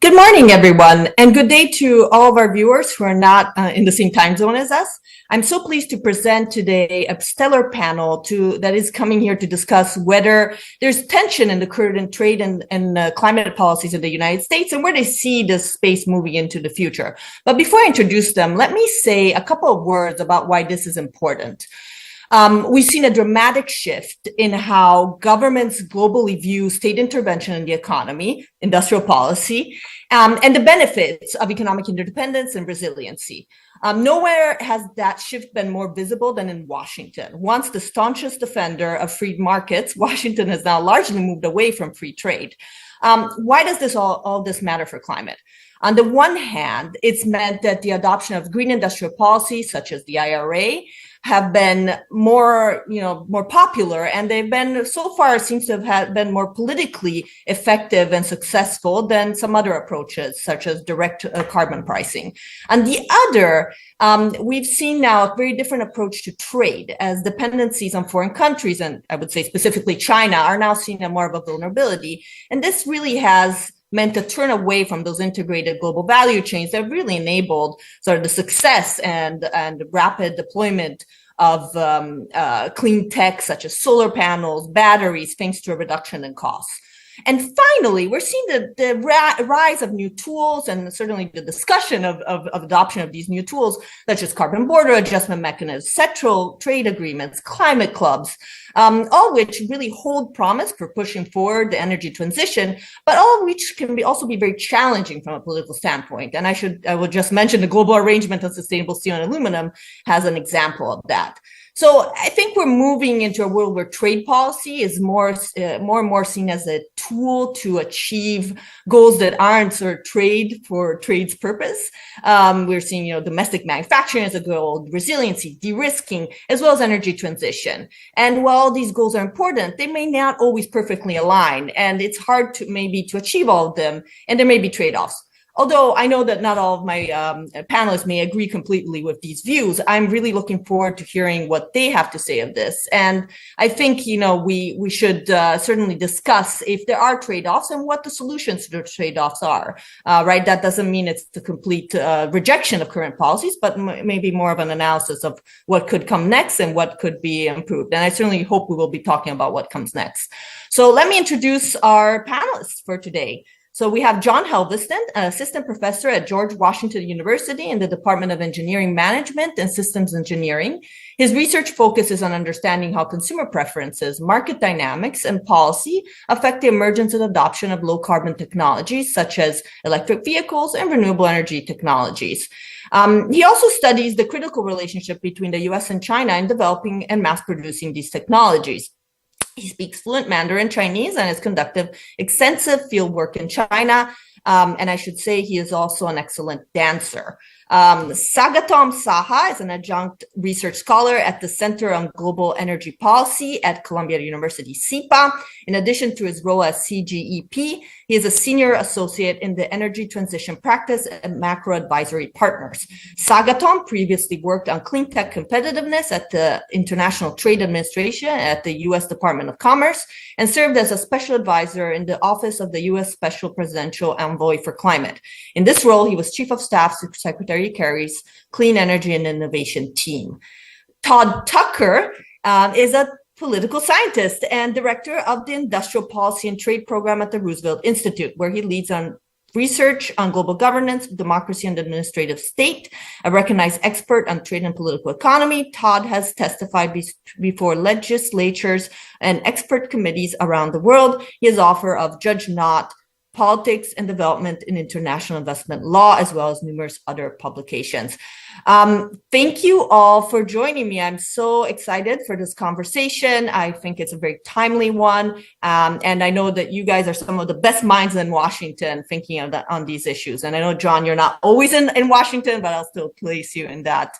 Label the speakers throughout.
Speaker 1: Good morning, everyone, and good day to all of our viewers who are not in the same time zone as us. I'm so pleased to present today a stellar panel that is coming here to discuss whether there's tension in the current trade and climate policies in the United States and where they see this space moving into the future. But before I introduce them, let me say a couple of words about why this is important. We've seen a dramatic shift in how governments globally view state intervention in the economy, industrial policy, and the benefits of economic interdependence and resiliency. Nowhere has that shift been more visible than in Washington. Once the staunchest defender of free markets, Washington has now largely moved away from free trade. Why does all this matter for climate? On the one hand, it's meant that the adoption of green industrial policies, such as the IRA, have been more popular, and they've been so far seems to have been more politically effective and successful than some other approaches, such as direct carbon pricing. On the other, we've seen now a very different approach to trade, as dependencies on foreign countries, and I would say specifically China, are now seen as more of a vulnerability. And this really has meant to turn away from those integrated global value chains that really enabled sort of the success and rapid deployment of clean tech, such as solar panels, batteries, thanks to a reduction in costs. And finally, we're seeing the rise of new tools and certainly the discussion of adoption of these new tools, such as carbon border adjustment mechanisms, sectoral trade agreements, climate clubs, all which really hold promise for pushing forward the energy transition, but all of which can also be very challenging from a political standpoint. And I will just mention the Global Arrangement on Sustainable Steel and Aluminum has an example of that. So I think we're moving into a world where trade policy is more and more seen as a tool to achieve goals that aren't sort of trade for trade's purpose. We're seeing, domestic manufacturing as a goal, resiliency, de-risking, as well as energy transition. And while these goals are important, they may not always perfectly align, and it's hard to achieve all of them, and there may be trade-offs. Although I know that not all of my panelists may agree completely with these views, I'm really looking forward to hearing what they have to say of this. And I think, we should certainly discuss if there are trade-offs and what the solutions to the trade-offs are, right? That doesn't mean it's the complete rejection of current policies, but maybe more of an analysis of what could come next and what could be improved. And I certainly hope we will be talking about what comes next. So let me introduce our panelists for today. So we have John Helveston, an assistant professor at George Washington University in the Department of Engineering Management and Systems Engineering. His research focuses on understanding how consumer preferences, market dynamics, and policy affect the emergence and adoption of low-carbon technologies, such as electric vehicles and renewable energy technologies. He also studies the critical relationship between the U.S. and China in developing and mass-producing these technologies. He speaks fluent Mandarin Chinese and has conducted extensive field work in China. And I should say he is also an excellent dancer. Sagatom Saha is an adjunct research scholar at the Center on Global Energy Policy at Columbia University, SIPA. In addition to his role as CGEP, he is a senior associate in the energy transition practice at Macro Advisory Partners. Sagatom previously worked on CleanTech competitiveness at the International Trade Administration at the U.S. Department of Commerce and served as a special advisor in the Office of the U.S. Special Presidential Envoy for Climate. In this role, he was Chief of Staff to Secretary Kerry's Clean Energy and Innovation team. Todd Tucker is a political scientist and director of the Industrial Policy and Trade Program at the Roosevelt Institute, where he leads on research on global governance, democracy, and administrative state. A recognized expert on trade and political economy, Todd has testified before legislatures and expert committees around the world. He is author of Judge Not, Politics and Development in International Investment Law, as well as numerous other publications. Thank you all for joining me. I'm so excited for this conversation. I think it's a very timely one. And I know that you guys are some of the best minds in Washington thinking on these issues. And I know, John, you're not always in Washington, but I'll still place you in that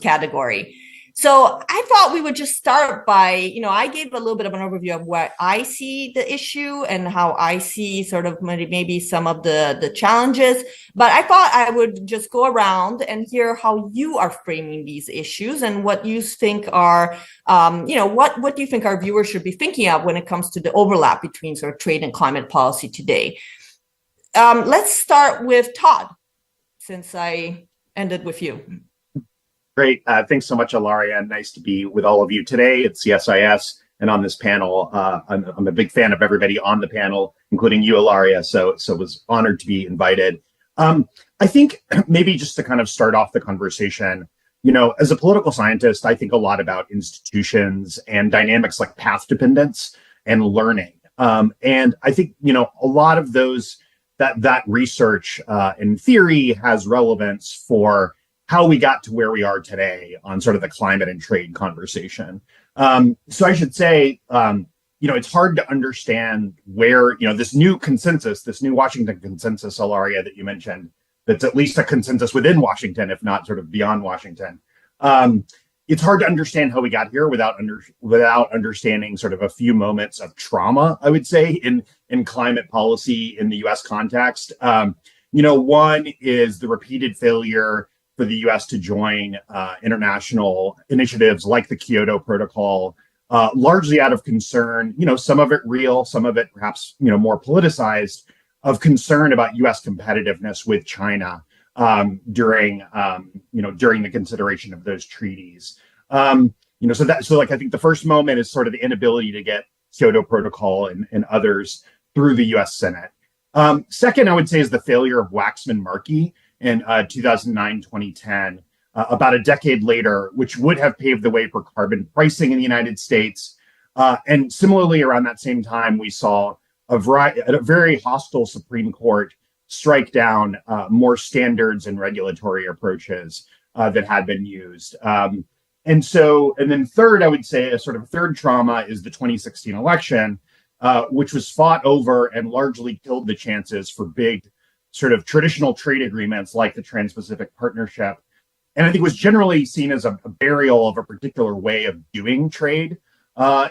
Speaker 1: category. So I thought we would just start by, I gave a little bit of an overview of what I see the issue and how I see sort of maybe some of the challenges, but I thought I would just go around and hear how you are framing these issues and what you think are, what do you think our viewers should be thinking of when it comes to the overlap between sort of trade and climate policy today? let's start with Todd, since I ended with you.
Speaker 2: Great. Thanks so much, Ilaria. Nice to be with all of you today at CSIS and on this panel. I'm a big fan of everybody on the panel, including you, Ilaria. So was honored to be invited. I think maybe just to kind of start off the conversation, as a political scientist, I think a lot about institutions and dynamics like path dependence and learning. And I think, a lot of those, that research in theory has relevance for how we got to where we are today on sort of the climate and trade conversation. So I should say, it's hard to understand where, this new consensus, this new Washington consensus, Ilaria, that you mentioned, that's at least a consensus within Washington, if not sort of beyond Washington. It's hard to understand how we got here without understanding sort of a few moments of trauma, I would say, in climate policy in the U.S. context. One is the repeated failure for the U.S. to join international initiatives like the Kyoto Protocol, largely out of concern, some of it real, some of it perhaps, more politicized, of concern about U.S. competitiveness with China during the consideration of those treaties. I think the first moment is sort of the inability to get Kyoto Protocol and others through the U.S. Senate. Second, I would say, is the failure of Waxman-Markey in 2009-2010, about a decade later, which would have paved the way for carbon pricing in the United States. And similarly, around that same time, we saw a very hostile Supreme Court strike down more standards and regulatory approaches that had been used. And then third, I would say a sort of third trauma is the 2016 election, which was fought over and largely killed the chances for big sort of traditional trade agreements like the Trans-Pacific Partnership. And I think was generally seen as a burial of a particular way of doing trade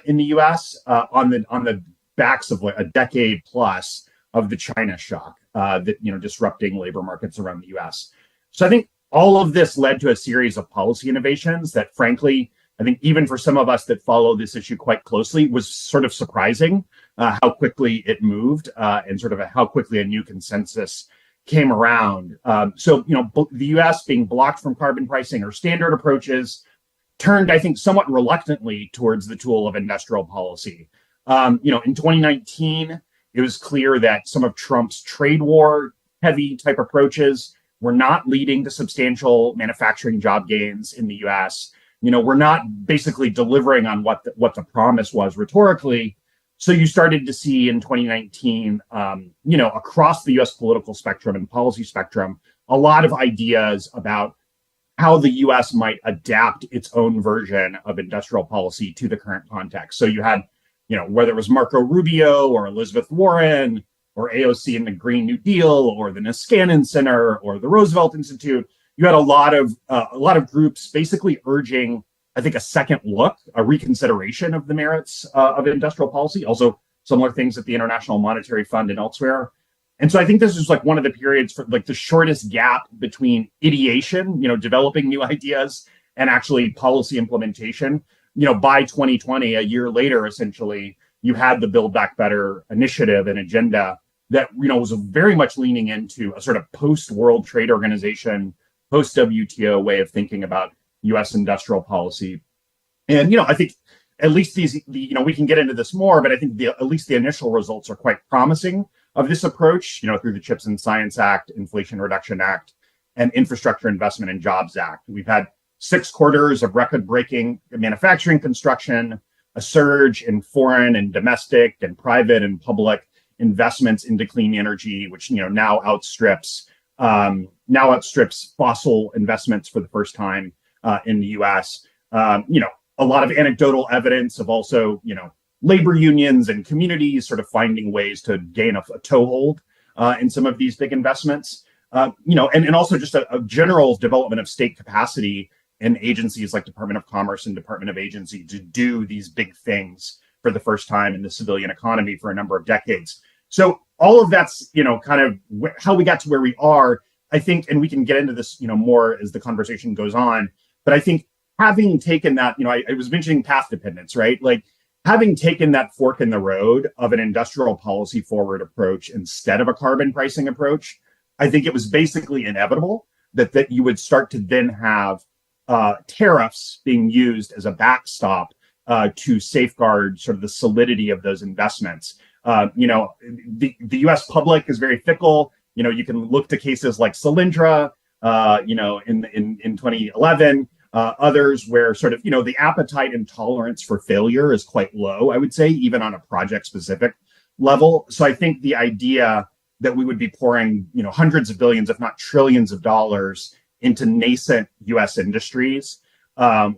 Speaker 2: in the U.S. On the backs of like a decade plus of the China shock that disrupting labor markets around the U.S. So I think all of this led to a series of policy innovations that, frankly, I think even for some of us that follow this issue quite closely, was sort of surprising how quickly it moved and sort of how quickly a new consensus came around. The U.S. being blocked from carbon pricing or standard approaches turned, I think, somewhat reluctantly towards the tool of industrial policy. In 2019, it was clear that some of Trump's trade war heavy type approaches were not leading to substantial manufacturing job gains in the U.S. We're not basically delivering on what the promise was rhetorically. So you started to see in 2019, across the U.S. political spectrum and policy spectrum, a lot of ideas about how the U.S. might adapt its own version of industrial policy to the current context. So you had, whether it was Marco Rubio or Elizabeth Warren or AOC in the Green New Deal or the Niskanen Center or the Roosevelt Institute, you had a lot of groups basically urging, I think, a second look, a reconsideration of the merits of industrial policy. Also, similar things at the International Monetary Fund and elsewhere. And so I think this is like one of the periods for like the shortest gap between ideation, developing new ideas, and actually policy implementation. By 2020, a year later, essentially, you had the Build Back Better initiative and agenda that, was very much leaning into a sort of post-World Trade Organization, post-WTO way of thinking about U.S. industrial policy. And, I think at least we can get into this more, but I think at least the initial results are quite promising of this approach, through the CHIPS and Science Act, Inflation Reduction Act, and Infrastructure Investment and Jobs Act. We've had 6 quarters of record-breaking manufacturing construction, a surge in foreign and domestic and private and public investments into clean energy, which now outstrips fossil investments for the first time in the U.S. A lot of anecdotal evidence of also labor unions and communities sort of finding ways to gain a toehold in some of these big investments. And also just a general development of state capacity in agencies like Department of Commerce and Department of Agency to do these big things for the first time in the civilian economy for a number of decades. So all of that's, kind of how we got to where we are, I think, and we can get into this, more as the conversation goes on. But I think having taken that, I was mentioning path dependence, right? Like having taken that fork in the road of an industrial policy forward approach instead of a carbon pricing approach, I think it was basically inevitable that you would start to then have tariffs being used as a backstop to safeguard sort of the solidity of those investments. The U.S. public is very fickle. You can look to cases like Solyndra, in 2011. Others where sort of, the appetite and tolerance for failure is quite low, I would say, even on a project specific level. So I think the idea that we would be pouring, hundreds of billions, if not trillions of dollars into nascent US industries, and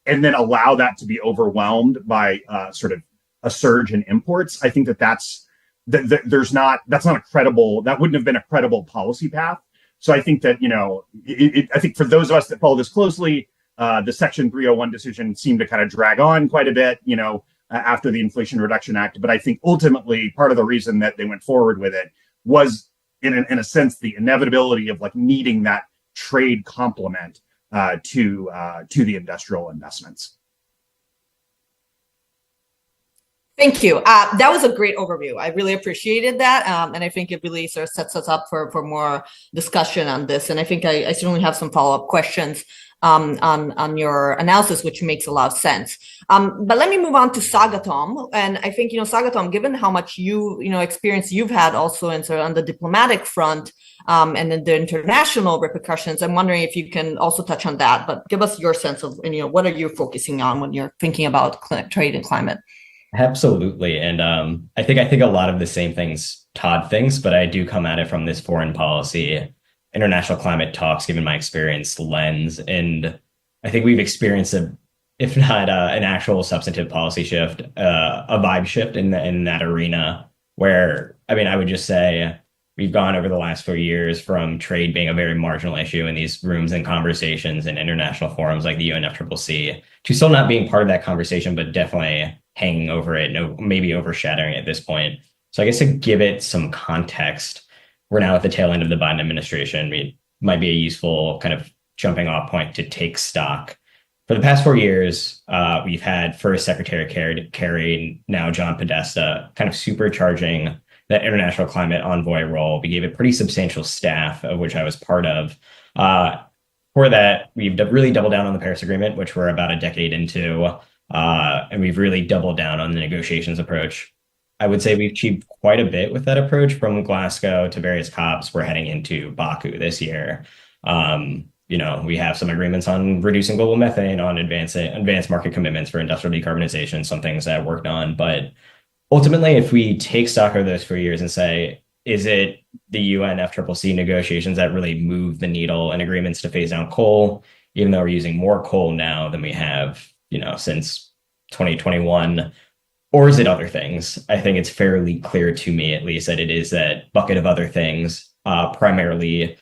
Speaker 2: then allow that to be overwhelmed by sort of a surge in imports, I think that's not a credible, that wouldn't have been a credible policy path. So I think that, I think for those of us that follow this closely, the Section 301 decision seemed to kind of drag on quite a bit, after the Inflation Reduction Act. But I think ultimately part of the reason that they went forward with it was, in a sense, the inevitability of like needing that trade complement to the industrial investments.
Speaker 1: Thank you. That was a great overview. I really appreciated that. And I think it really sort of sets us up for more discussion on this. And I think I certainly have some follow-up questions on your analysis, which makes a lot of sense. But let me move on to Sagatom. And I think, Sagatom, given how much experience you've had also in sort of on the diplomatic front and then the international repercussions, I'm wondering if you can also touch on that, but give us your sense of, what are you focusing on when you're thinking about trade and climate?
Speaker 3: Absolutely. And I think a lot of the same things Todd thinks, but I do come at it from this foreign policy, international climate talks, given my experience lens. And I think we've experienced if not an actual substantive policy shift, a vibe shift in that arena where, I would just say we've gone over the last 4 years from trade being a very marginal issue in these rooms and conversations and international forums like the UNFCCC to still not being part of that conversation, but definitely hanging over it, maybe overshadowing it at this point. So I guess to give it some context, we're now at the tail end of the Biden administration. It might be a useful kind of jumping off point to take stock. For the past 4 years, we've had first Secretary Kerry, now John Podesta, kind of supercharging that international climate envoy role. We gave a pretty substantial staff, of which I was part of. For that, we've really doubled down on the Paris Agreement, which we're about a decade into. And we've really doubled down on the negotiations approach. I would say we've achieved quite a bit with that approach, from Glasgow to various COPs. We're heading into Baku this year. We have some agreements on reducing global methane, on advanced market commitments for industrial decarbonization, some things that I've worked on. But ultimately, if we take stock of those 4 years and say, is it the UNFCCC negotiations that really move the needle and agreements to phase down coal, even though we're using more coal now than we have since 2021, or is it other things? I think it's fairly clear to me, at least, that it is that bucket of other things, primarily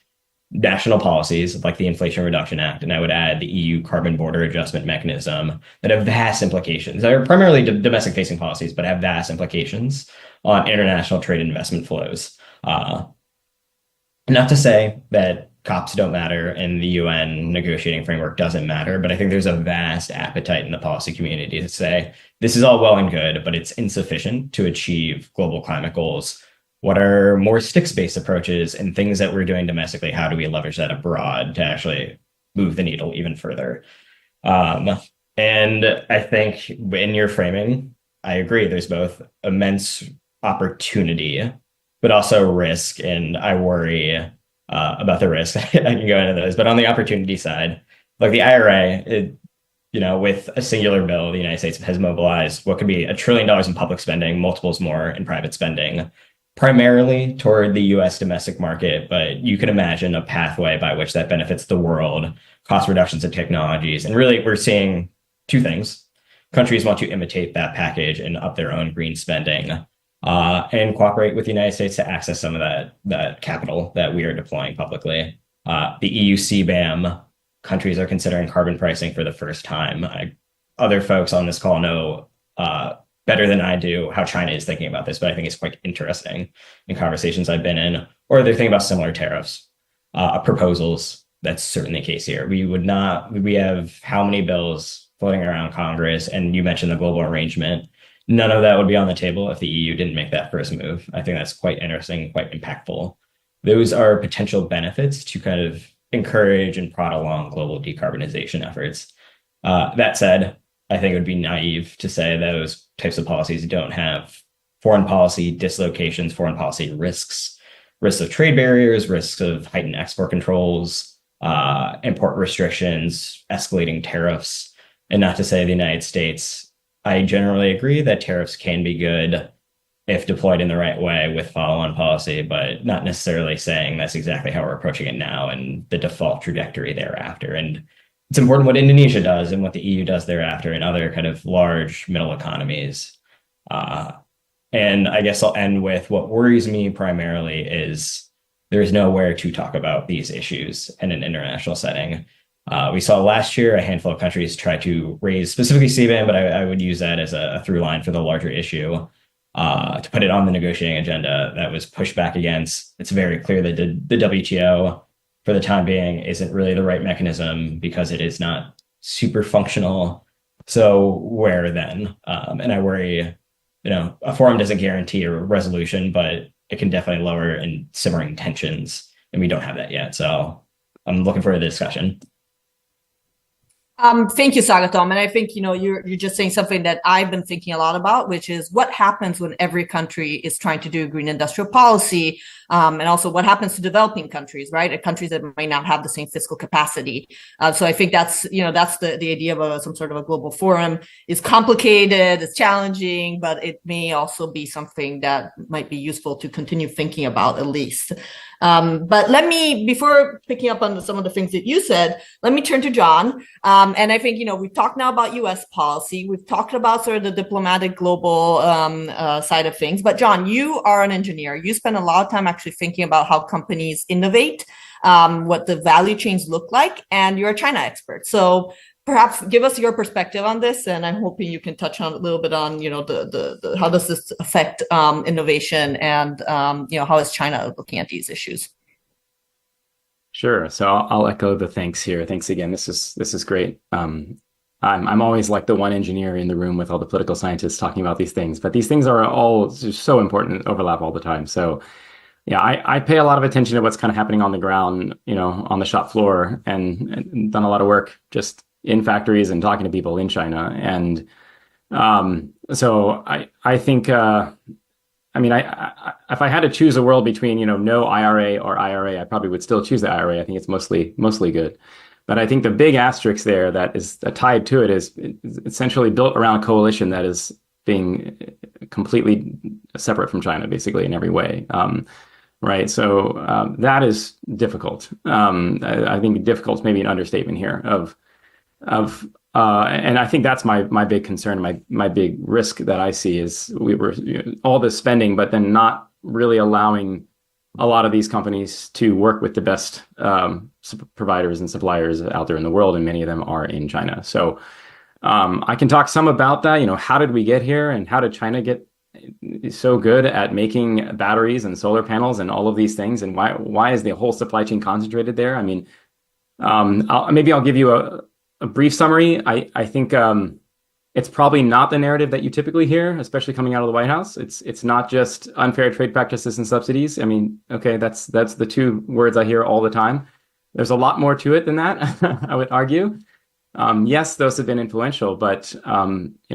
Speaker 3: national policies like the Inflation Reduction Act, and I would add the EU Carbon Border Adjustment Mechanism, that have vast implications. They're primarily domestic-facing policies, but have vast implications on international trade and investment flows. Not to say that COPs don't matter and the UN negotiating framework doesn't matter, but I think there's a vast appetite in the policy community to say, this is all well and good, but it's insufficient to achieve global climate goals. What are more sticks-based approaches and things that we're doing domestically? How do we leverage that abroad to actually move the needle even further? And I think in your framing, I agree, there's both immense opportunity, but also risk. And I worry about the risk. I can go into those, but on the opportunity side, like the IRA, with a singular bill, the United States has mobilized what could be $1 trillion in public spending, multiples more in private spending, primarily toward the US domestic market. But you can imagine a pathway by which that benefits the world, cost reductions in technologies. And really, we're seeing two things. Countries want to imitate that package and up their own green spending, and cooperate with the United States to access some of that capital that we are deploying publicly. The EU CBAM, countries are considering carbon pricing for the first time. Other folks on this call know better than I do how China is thinking about this, but I think it's quite interesting in conversations I've been in, or they're thinking about similar tariffs proposals. That's certainly the case here. We have how many bills floating around Congress, and you mentioned the global arrangement. none of that would be on the table if the EU didn't make that first move. I think that's quite interesting, quite impactful. Those are potential benefits to kind of encourage and prod along global decarbonization efforts. That said, I think it would be naive to say those types of policies don't have foreign policy dislocations, foreign policy risks, risks of trade barriers, risks of heightened export controls, import restrictions, escalating tariffs. And not to say the United States, I generally agree that tariffs can be good if deployed in the right way with follow-on policy, but not necessarily saying that's exactly how we're approaching it now and the default trajectory thereafter. And it's important what Indonesia does and what the EU does thereafter and other kind of large middle economies. And I guess I'll end with what worries me primarily is there's nowhere to talk about these issues in an international setting. We saw last year a handful of countries try to raise specifically CBAM, but I would use that as a through line for the larger issue to put it on the negotiating agenda. That was pushed back against. It's very clear that the WTO, for the time being, isn't really the right mechanism because it is not super functional. So where then? And I worry, a forum doesn't guarantee a resolution, but it can definitely lower and simmering tensions, and we don't have that yet. So I'm looking forward to the discussion.
Speaker 1: Thank you, Sagatom. And I think, you're just saying something that I've been thinking a lot about, which is what happens when every country is trying to do green industrial policy, and also what happens to developing countries, right? Countries that might not have the same fiscal capacity. So I think that's the idea of some sort of a global forum is complicated, it's challenging, but it may also be something that might be useful to continue thinking about at least. But before picking up on some of the things that you said, let me turn to John. And I think, we've talked now about U.S. policy. We've talked about sort of the diplomatic global side of things. But John, you are an engineer. You spend a lot of time actually thinking about how companies innovate, what the value chains look like, and you're a China expert. So perhaps give us your perspective on this, and I'm hoping you can touch on a little bit on, the how does this affect innovation, and how is China looking at these issues?
Speaker 4: Sure. So I'll echo the thanks here. Thanks again. This is great. I'm always like the one engineer in the room with all the political scientists talking about these things, but these things are all just so important, overlap all the time. So yeah, I pay a lot of attention to what's kind of happening on the ground, on the shop floor, and done a lot of work just in factories and talking to people in China. And so I think, if I had to choose a world between, no IRA or IRA, I probably would still choose the IRA. I think it's mostly good. But I think the big asterisk there that is tied to it is essentially built around a coalition that is being completely separate from China, basically in every way. Right. So that is difficult. I think difficult is maybe an understatement here and I think that's my big concern, my big risk that I see is we were all this spending, but then not really allowing a lot of these companies to work with the best providers and suppliers out there in the world, and many of them are in China. So I can talk some about that. How did we get here, and how did China get so good at making batteries and solar panels and all of these things, and why is the whole supply chain concentrated there? I'll give you a brief summary. I think it's probably not the narrative that you typically hear, especially coming out of the White House. It's not just unfair trade practices and subsidies. Okay, that's the two words I hear all the time. There's a lot more to it than that, I would argue. Yes, those have been influential, but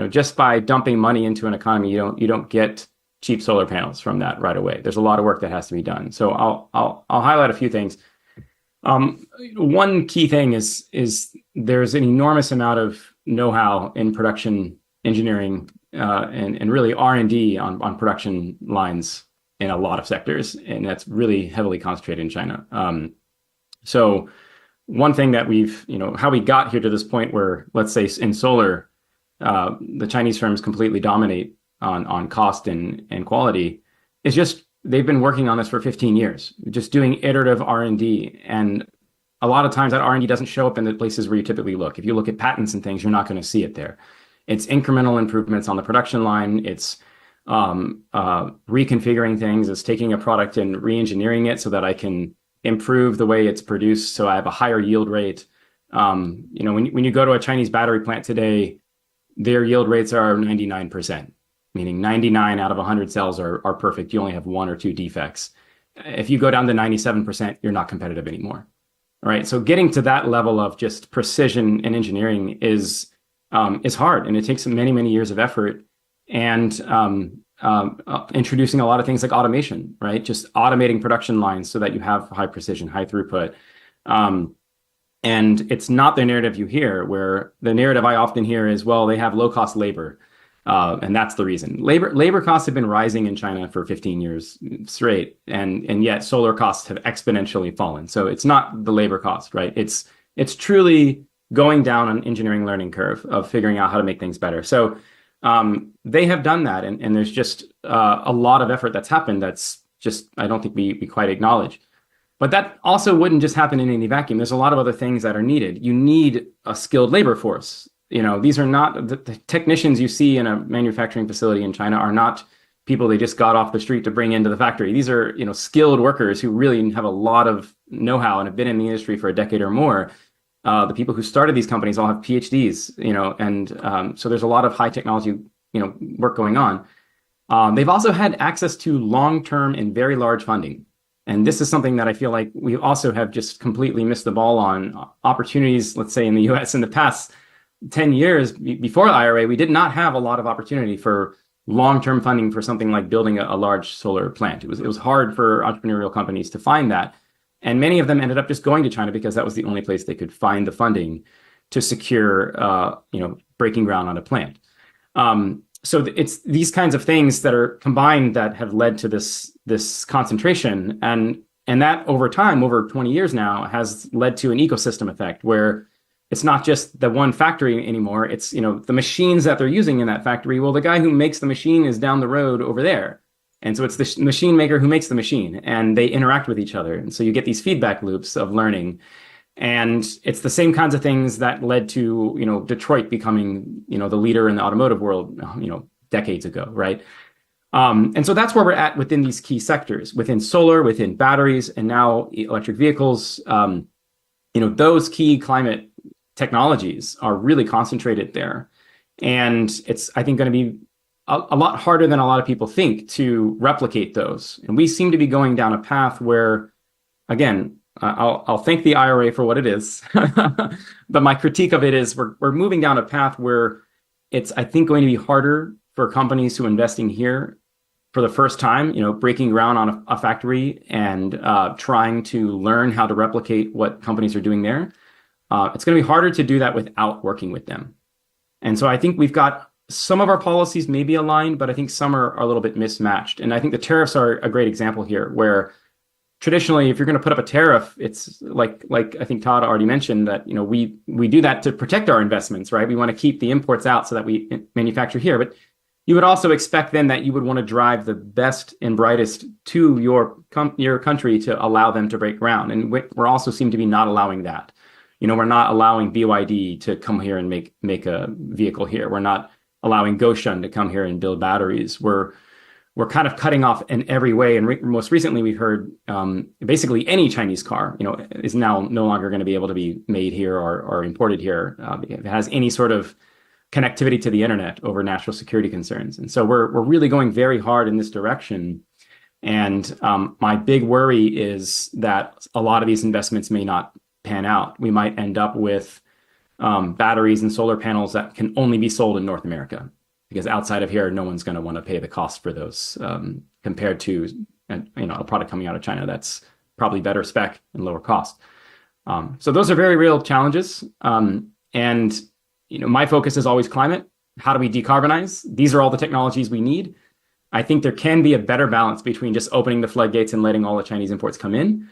Speaker 4: just by dumping money into an economy, you don't get cheap solar panels from that right away. There's a lot of work that has to be done. So I'll highlight a few things. One key thing is there's an enormous amount of know-how in production engineering and really R&D on production lines in a lot of sectors, and that's really heavily concentrated in China. So one thing that how we got here to this point where, let's say in solar, the Chinese firms completely dominate on cost and quality is just they've been working on this for 15 years, just doing iterative R&D. And a lot of times that R&D doesn't show up in the places where you typically look. If you look at patents and things, you're not going to see it there. It's incremental improvements on the production line. It's reconfiguring things. It's taking a product and re-engineering it so that I can improve the way it's produced so I have a higher yield rate. When you go to a Chinese battery plant today, their yield rates are 99%. meaning 99 out of 100 cells are perfect. You only have 1 or 2 defects. If you go down to 97%, you're not competitive anymore. All right. So getting to that level of just precision and engineering is hard, and it takes many, many years of effort, and introducing a lot of things like automation, right? Just automating production lines so that you have high precision, high throughput. And it's not the narrative you hear, where the narrative I often hear is, well, they have low cost labor. And that's the reason. Labor costs have been rising in China for 15 years straight, and yet solar costs have exponentially fallen. So it's not the labor cost, right? It's truly going down an engineering learning curve of figuring out how to make things better. So they have done that, and there's just a lot of effort that's happened that's just, I don't think we quite acknowledge. But that also wouldn't just happen in any vacuum. There's a lot of other things that are needed. You need a skilled labor force. These are not the technicians you see in a manufacturing facility in China are not people they just got off the street to bring into the factory. These are, skilled workers who really have a lot of know-how and have been in the industry for a decade or more. The people who started these companies all have PhDs, and so there's a lot of high technology, work going on. They've also had access to long-term and very large funding. And this is something that I feel like we also have just completely missed the ball on. Opportunities, let's say in the US in the past 10 years before the IRA, we did not have a lot of opportunity for long-term funding for something like building a large solar plant. It was hard for entrepreneurial companies to find that. And many of them ended up just going to China because that was the only place they could find the funding to secure, breaking ground on a plant. So it's these kinds of things that are combined that have led to this concentration, and that over time, over 20 years now, has led to an ecosystem effect where it's not just the one factory anymore. It's the machines that they're using in that factory. Well, the guy who makes the machine is down the road over there, and so it's the machine maker who makes the machine, and they interact with each other, and so you get these feedback loops of learning. And it's the same kinds of things that led to, Detroit becoming, the leader in the automotive world, decades ago, right? And so that's where we're at within these key sectors, within solar, within batteries, and now electric vehicles. Those key climate technologies are really concentrated there. And it's, I think, going to be a lot harder than a lot of people think to replicate those. And we seem to be going down a path where, again, I'll thank the IRA for what it is, but my critique of it is we're moving down a path where it's, I think, going to be harder for companies who are investing here for the first time, breaking ground on a factory and trying to learn how to replicate what companies are doing there. It's going to be harder to do that without working with them. And so I think we've got some of our policies may be aligned, but I think some are a little bit mismatched. And I think the tariffs are a great example here, where traditionally, if you're going to put up a tariff, it's like I think Todd already mentioned that, we do that to protect our investments, right? We want to keep the imports out so that we manufacture here. But you would also expect then that you would want to drive the best and brightest to your country to allow them to break ground. And we're also seem to be not allowing that. We're not allowing BYD to come here and make a vehicle here. We're not allowing Goshun to come here and build batteries. We're kind of cutting off in every way. And most recently, we've heard basically any Chinese car, is now no longer going to be able to be made here or imported here if it has any sort of connectivity to the internet over national security concerns. And so we're really going very hard in this direction. And my big worry is that a lot of these investments may not pan out. We might end up with batteries and solar panels that can only be sold in North America, because outside of here, no one's going to want to pay the cost for those compared to a product coming out of China that's probably better spec and lower cost. So those are very real challenges. And my focus is always climate. How do we decarbonize? These are all the technologies we need. I think there can be a better balance between just opening the floodgates and letting all the Chinese imports come in.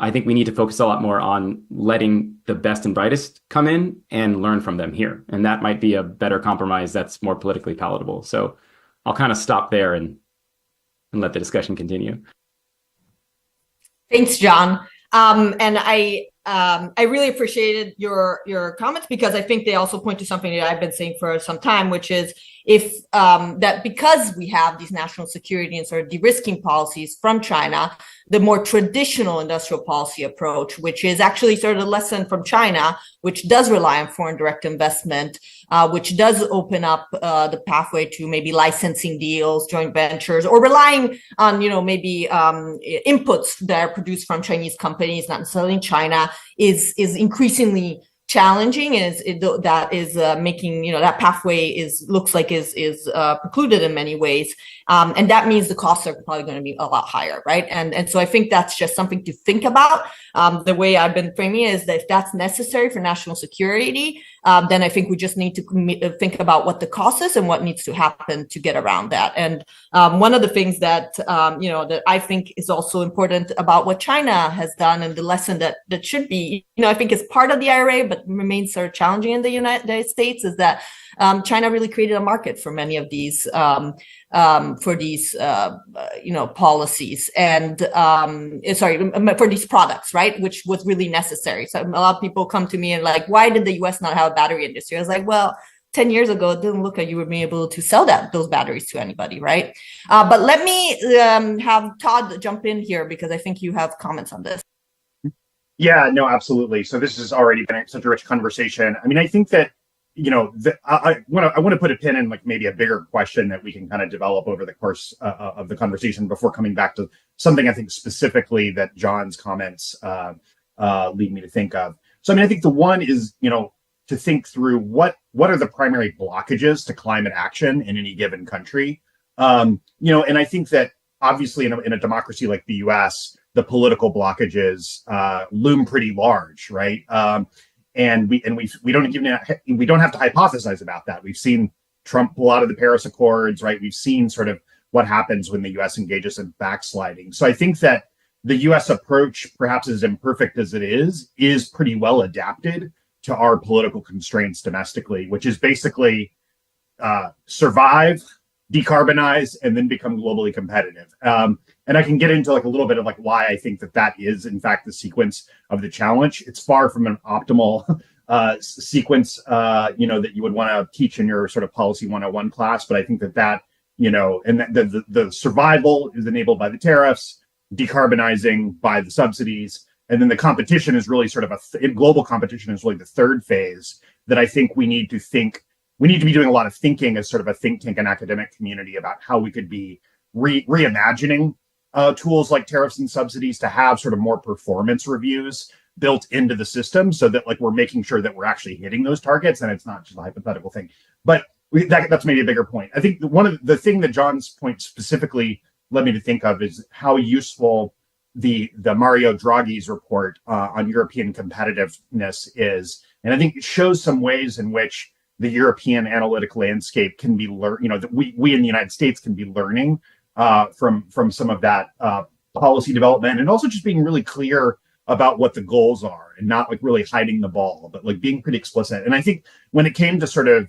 Speaker 4: I think we need to focus a lot more on letting the best and brightest come in and learn from them here. And that might be a better compromise that's more politically palatable. So I'll kind of stop there and let the discussion continue.
Speaker 1: Thanks, John. And I really appreciated your comments, because I think they also point to something that I've been saying for some time, which is if that because we have these national security and sort of de-risking policies from China, the more traditional industrial policy approach, which is actually sort of a lesson from China, which does rely on foreign direct investment, which does open up the pathway to maybe licensing deals, joint ventures, or relying on, maybe inputs that are produced from Chinese companies, not necessarily in China, is increasingly challenging, and that is making that pathway looks like is precluded in many ways, and that means the costs are probably going to be a lot higher, right? And so I think that's just something to think about. The way I've been framing it is that if that's necessary for national security, then I think we just need to think about what the cost is and what needs to happen to get around that. And one of the things that that I think is also important about what China has done, and the lesson that should be, I think is part of the IRA, but remains sort of challenging in the United States, is that China really created a market for many of these policies and for these products, right? Which was really necessary. So a lot of people come to me and like, why did the U.S. not have a battery industry? I was like, well, 10 years ago, it didn't look like you were being able to sell those batteries to anybody, right? But let me have Todd jump in here, because I think you have comments on this.
Speaker 2: Yeah, no, absolutely. So this has already been such a rich conversation. I mean, I think that, I want to put a pin in like maybe a bigger question that we can kind of develop over the course of the conversation before coming back to something I think specifically that John's comments lead me to think of. So, I mean, I think the one is, to think through what are the primary blockages to climate action in any given country. And I think that obviously in a democracy like the U.S., the political blockages loom pretty large, right? And we don't have to hypothesize about that. We've seen Trump pull out of the Paris Accords, right? We've seen sort of what happens when the U.S. engages in backsliding. So I think that the U.S. approach, perhaps as imperfect as it is pretty well adapted to our political constraints domestically, which is basically survive, decarbonize, and then become globally competitive. And I can get into like a little bit of like why I think that is in fact the sequence of the challenge. It's far from an optimal sequence, that you would want to teach in your sort of policy 101 class. But I think that and the survival is enabled by the tariffs, decarbonizing by the subsidies, and then the competition is really sort of global competition is really the third phase that I think we need to be doing a lot of thinking as sort of a think tank and academic community about how we could be reimagining tools like tariffs and subsidies to have sort of more performance reviews built into the system, so that like we're making sure that we're actually hitting those targets and it's not just a hypothetical thing. But that's maybe a bigger point. I think one of the thing that John's point specifically led me to think of is how useful the Mario Draghi's report on European competitiveness is. And I think it shows some ways in which the European analytic landscape can be that we in the United States can be learning from some of that policy development, and also just being really clear about what the goals are and not like really hiding the ball, but like being pretty explicit. And I think when it came to sort of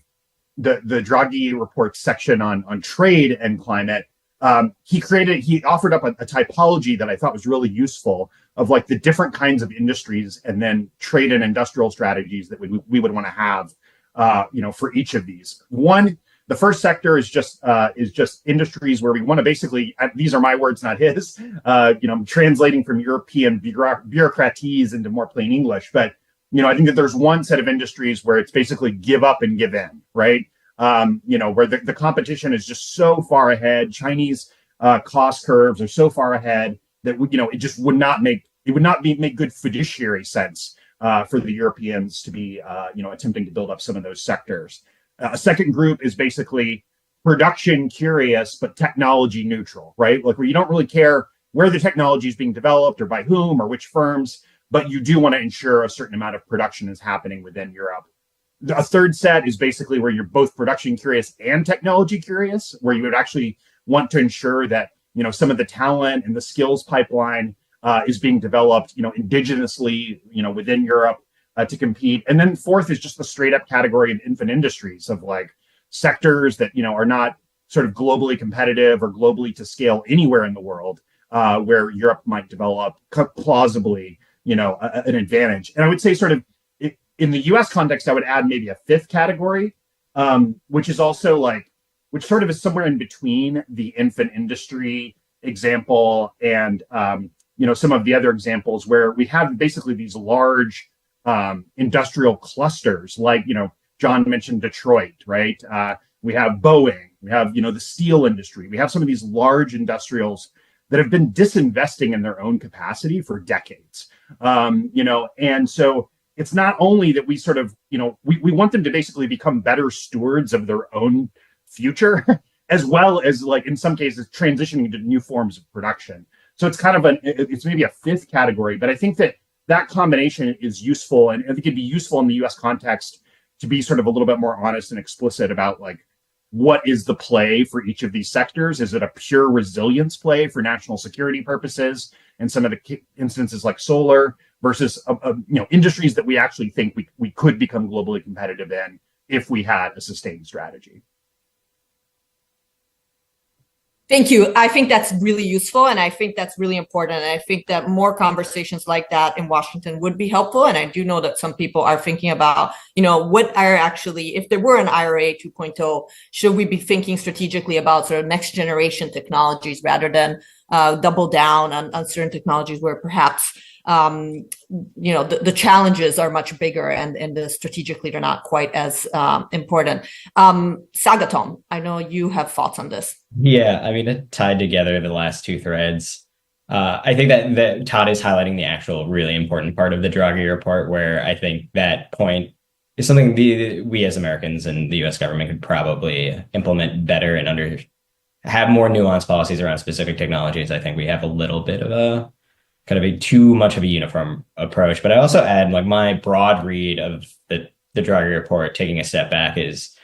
Speaker 2: the Draghi report section on trade and climate, he offered up a typology that I thought was really useful of like the different kinds of industries and then trade and industrial strategies that we would want to have for each of these. The first sector is just industries where we want to basically, these are my words, not his, I'm translating from European bureaucraties into more plain English. But, I think that there's one set of industries where it's basically give up and give in, right? Where the competition is just so far ahead. Chinese cost curves are so far ahead that, it just would not make good fiduciary sense for the Europeans to be, attempting to build up some of those sectors. A second group is basically production curious, but technology neutral, right? Like where you don't really care where the technology is being developed or by whom or which firms, but you do want to ensure a certain amount of production is happening within Europe. A third set is basically where you're both production curious and technology curious, where you would actually want to ensure that, some of the talent and the skills pipeline is being developed, indigenously, within Europe to compete. And then fourth is just the straight up category of infant industries of like sectors that, are not sort of globally competitive or globally to scale anywhere in the world, where Europe might develop plausibly, an advantage. And I would say sort of in the US context, I would add maybe a fifth category, which is also like which sort of is somewhere in between the infant industry example and some of the other examples where we have basically these large industrial clusters, like John mentioned Detroit, right? We have Boeing, we have the steel industry, we have some of these large industrials that have been disinvesting in their own capacity for decades. And so it's not only that we sort of, we want them to basically become better stewards of their own future, as well as, like, in some cases, transitioning into new forms of production. So it's kind of it's maybe a fifth category, but I think that combination is useful. And I think it'd be useful in the US context to be sort of a little bit more honest and explicit about, like, what is the play for each of these sectors? Is it a pure resilience play for national security purposes and some of the instances like solar versus industries that we actually think we could become globally competitive in if we had a sustained strategy?
Speaker 1: Thank you. I think that's really useful, and I think that's really important. And I think that more conversations like that in Washington would be helpful. And I do know that some people are thinking about, what are actually, if there were an IRA 2.0, should we be thinking strategically about sort of next generation technologies rather than double down on certain technologies where perhaps the challenges are much bigger and strategically they're not quite as important. Sagatom, I know you have thoughts on this.
Speaker 3: Yeah, I mean, it tied together the last two threads. I think that Todd is highlighting the actual really important part of the Draghi report, where I think that point is something we as Americans and the U.S. government could probably implement better and have more nuanced policies around specific technologies. I think we have a little bit of a kind of too much of a uniform approach. But I also add, like, my broad read of the Draghi report, taking a step back, is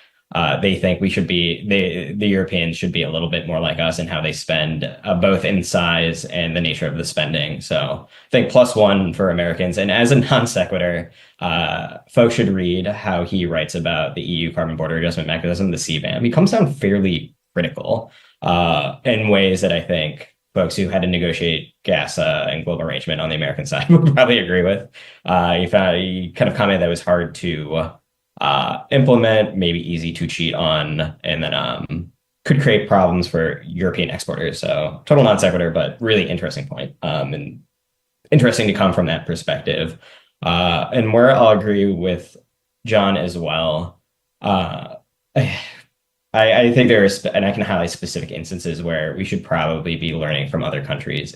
Speaker 3: they think the Europeans should be a little bit more like us in how they spend, both in size and the nature of the spending. So I think +1 for Americans. And as a non sequitur, folks should read how he writes about the EU Carbon Border Adjustment Mechanism, the CBAM. He comes down fairly critical in ways that I think folks who had to negotiate gas and global arrangement on the American side would probably agree with. He kind of commented that it was hard to implement, maybe easy to cheat on, and then could create problems for European exporters. So total non sequitur, but really interesting point, and interesting to come from that perspective. And where I'll agree with John as well. I think and I can highlight specific instances where we should probably be learning from other countries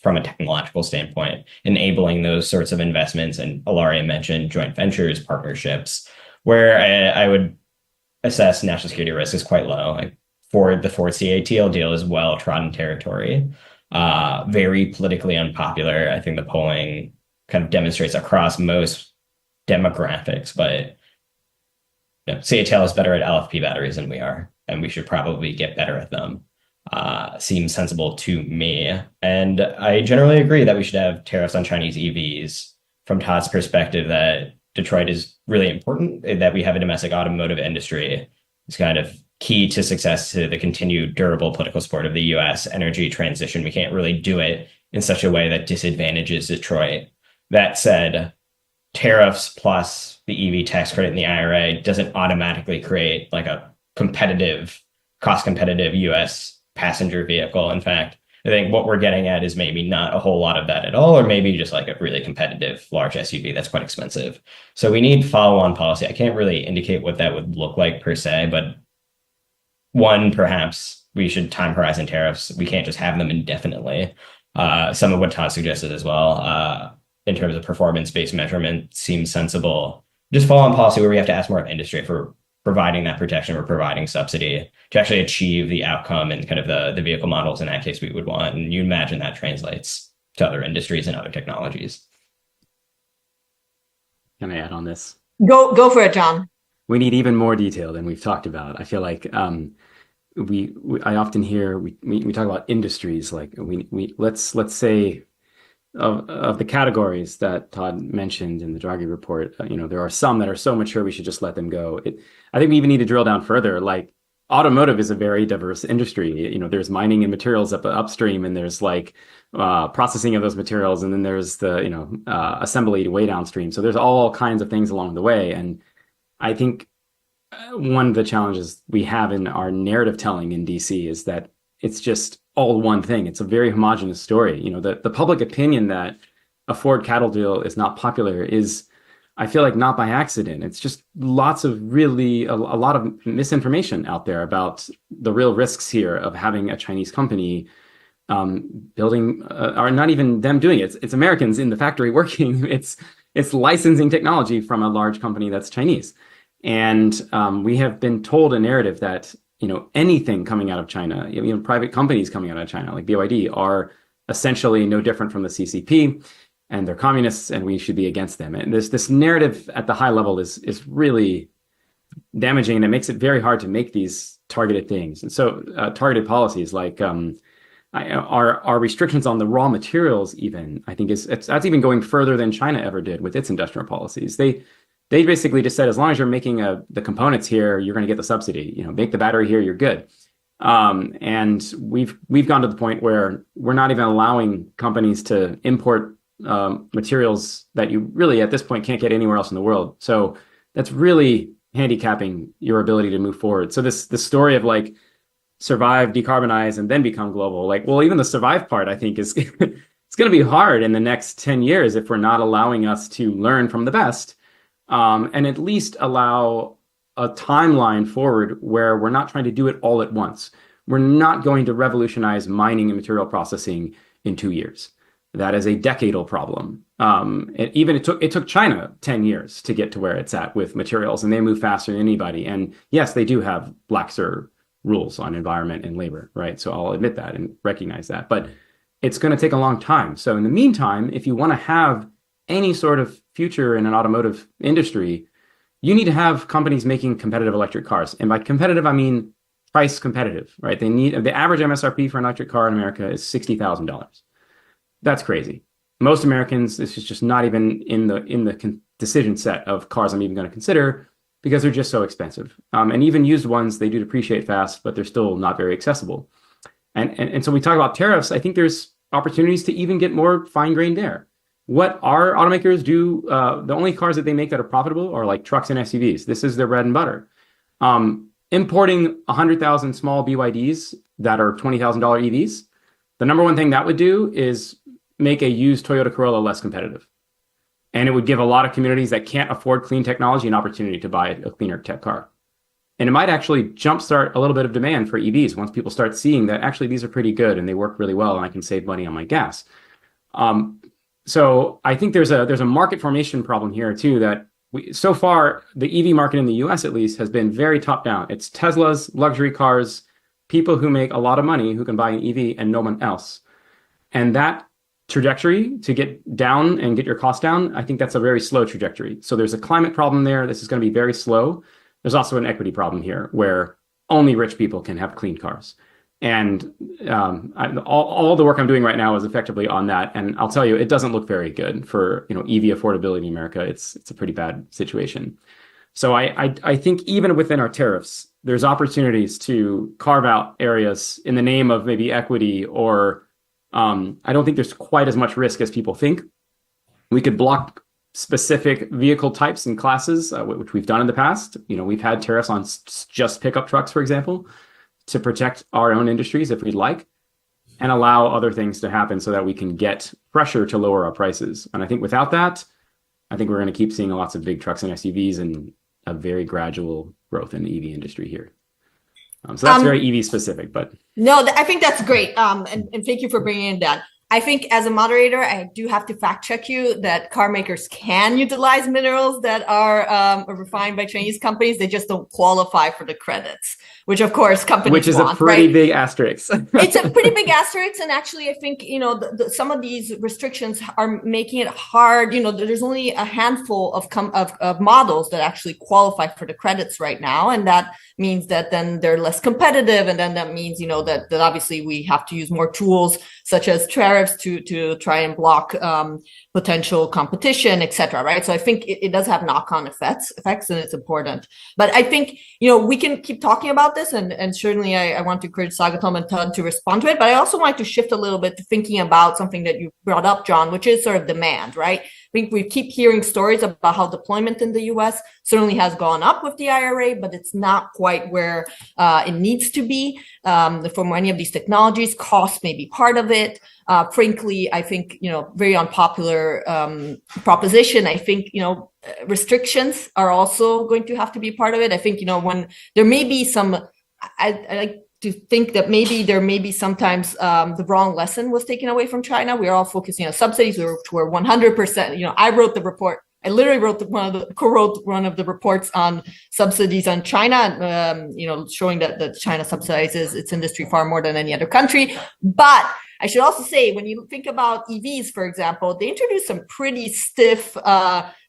Speaker 3: from a technological standpoint, enabling those sorts of investments. And Ilaria mentioned joint ventures, partnerships, where I would assess national security risk is quite low. Like the Ford CATL deal is well-trodden territory, very politically unpopular. I think the polling kind of demonstrates across most demographics, but CATL is better at LFP batteries than we are, and we should probably get better at them. Seems sensible to me. And I generally agree that we should have tariffs on Chinese EVs. From Todd's perspective, that Detroit is really important, that we have a domestic automotive industry. It's kind of key to success to the continued durable political support of the U.S. energy transition. We can't really do it in such a way that disadvantages Detroit. That said, tariffs plus the EV tax credit in the IRA doesn't automatically create like a cost competitive U.S. passenger vehicle. In fact, I think what we're getting at is maybe not a whole lot of that at all, or maybe just like a really competitive large SUV that's quite expensive. So we need follow-on policy. I can't really indicate what that would look like per se, but one, perhaps we should time horizon tariffs. We can't just have them indefinitely. Some of what Todd suggested as well, in terms of performance-based measurement, seems sensible. Just follow-on policy where we have to ask more of industry for providing that protection or providing subsidy to actually achieve the outcome and kind of the vehicle models in that case we would want. And you imagine that translates to other industries and other technologies.
Speaker 4: Can I add on this?
Speaker 1: Go for it, John.
Speaker 4: We need even more detail than we've talked about. I feel like I often hear we talk about industries, like let's say of the categories that Todd mentioned in the Draghi report, there are some that are so mature we should just let them go. I think we even need to drill down further. Like automotive is a very diverse industry. There's mining and materials upstream, and there's like processing of those materials, and then there's the assembly way downstream. So there's all kinds of things along the way, and I think one of the challenges we have in our narrative telling in DC is that it's just all one thing. It's a very homogenous story. The public opinion that a Ford cattle deal is not popular is, I feel like, not by accident. It's just lots of a lot of misinformation out there about the real risks here of having a Chinese company building, or not even them doing it. It's Americans in the factory working. It's licensing technology from a large company that's Chinese. And we have been told a narrative that, anything coming out of China, private companies coming out of China, like BYD, are essentially no different from the CCP, and they're communists, and we should be against them. And this narrative at the high level is really damaging, and it makes it very hard to make these targeted things. And so targeted policies like our restrictions on the raw materials, even, I think that's even going further than China ever did with its industrial policies. They basically just said, as long as you're making the components here, you're going to get the subsidy. Make the battery here, you're good. And we've gone to the point where we're not even allowing companies to import materials that you really at this point can't get anywhere else in the world. So that's really handicapping your ability to move forward. So this story of like survive, decarbonize, and then become global, even the survive part, I think is it's going to be hard in the next 10 years if we're not allowing us to learn from the best. And at least allow a timeline forward where we're not trying to do it all at once. We're not going to revolutionize mining and material processing in 2 years. That is a decadal problem. It took China 10 years to get to where it's at with materials, and they move faster than anybody. And yes, they do have laxer rules on environment and labor, right? So I'll admit that and recognize that. But it's going to take a long time. So in the meantime, if you want to have any sort of future in an automotive industry, you need to have companies making competitive electric cars. And by competitive, I mean price competitive, right? The average MSRP for an electric car in America is $60,000. That's crazy. Most Americans, this is just not even in the decision set of cars I'm even going to consider, because they're just so expensive. And even used ones, they do depreciate fast, but they're still not very accessible. And so we talk about tariffs. I think there's opportunities to even get more fine-grained there. What our automakers do, the only cars that they make that are profitable are like trucks and SUVs. This is their bread and butter. Importing 100,000 small BYDs that are $20,000 EVs, the number one thing that would do is make a used Toyota Corolla less competitive. And it would give a lot of communities that can't afford clean technology an opportunity to buy a cleaner tech car. And it might actually jumpstart a little bit of demand for EVs once people start seeing that actually these are pretty good and they work really well and I can save money on my gas. So I think there's a market formation problem here too, that so far the EV market in the US at least has been very top down. It's Teslas, luxury cars, people who make a lot of money who can buy an EV and no one else. And that trajectory to get down and get your costs down, I think that's a very slow trajectory. So there's a climate problem there. This is going to be very slow. There's also an equity problem here where only rich people can have clean cars. And all the work I'm doing right now is effectively on that. And I'll tell you, it doesn't look very good for EV affordability in America. It's a pretty bad situation. So I think even within our tariffs, there's opportunities to carve out areas in the name of maybe equity, or I don't think there's quite as much risk as people think. We could block specific vehicle types and classes, which we've done in the past. We've had tariffs on just pickup trucks, for example, to protect our own industries if we'd like, and allow other things to happen so that we can get pressure to lower our prices. And I think without that, I think we're going to keep seeing lots of big trucks and SUVs and a very gradual growth in the EV industry here. So that's very EV specific, but.
Speaker 1: No, I think that's great. And thank you for bringing in that. I think as a moderator, I do have to fact check you that car makers can utilize minerals that are refined by Chinese companies. They just don't qualify for the credits, which of course companies want.
Speaker 4: Which is a pretty big asterisk.
Speaker 1: It's a pretty big asterisk. And actually, I think, some of these restrictions are making it hard. There's only a handful of models that actually qualify for the credits right now. And that means that then they're less competitive. And then that means, that obviously we have to use more tools such as tariffs tariffs to try and block potential competition, et cetera, right? So I think it does have knock-on effects, and it's important. But I think, we can keep talking about this, and certainly I want to encourage Sagatom and Todd to respond to it, but I also want to shift a little bit to thinking about something that you brought up, John, which is sort of demand, right? I think we keep hearing stories about how deployment in the U.S. certainly has gone up with the IRA, but it's not quite where it needs to be. For many of these technologies, cost may be part of it. Frankly, I think, very unpopular proposition. I think, restrictions are also going to have to be part of it. I think, when there may be some, I like to think that maybe there may be sometimes the wrong lesson was taken away from China. We are all focusing on subsidies, which were 100%. I wrote the report. I literally co-wrote one of the reports on subsidies on China, showing that China subsidizes its industry far more than any other country. But I should also say, when you think about EVs, for example, they introduced some pretty stiff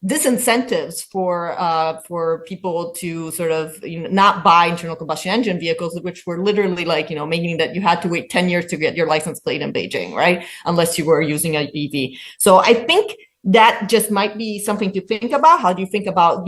Speaker 1: disincentives for people to sort of not buy internal combustion engine vehicles, which were literally meaning that you had to wait 10 years to get your license plate in Beijing, right? Unless you were using an EV. So I think that just might be something to think about. How do you think about,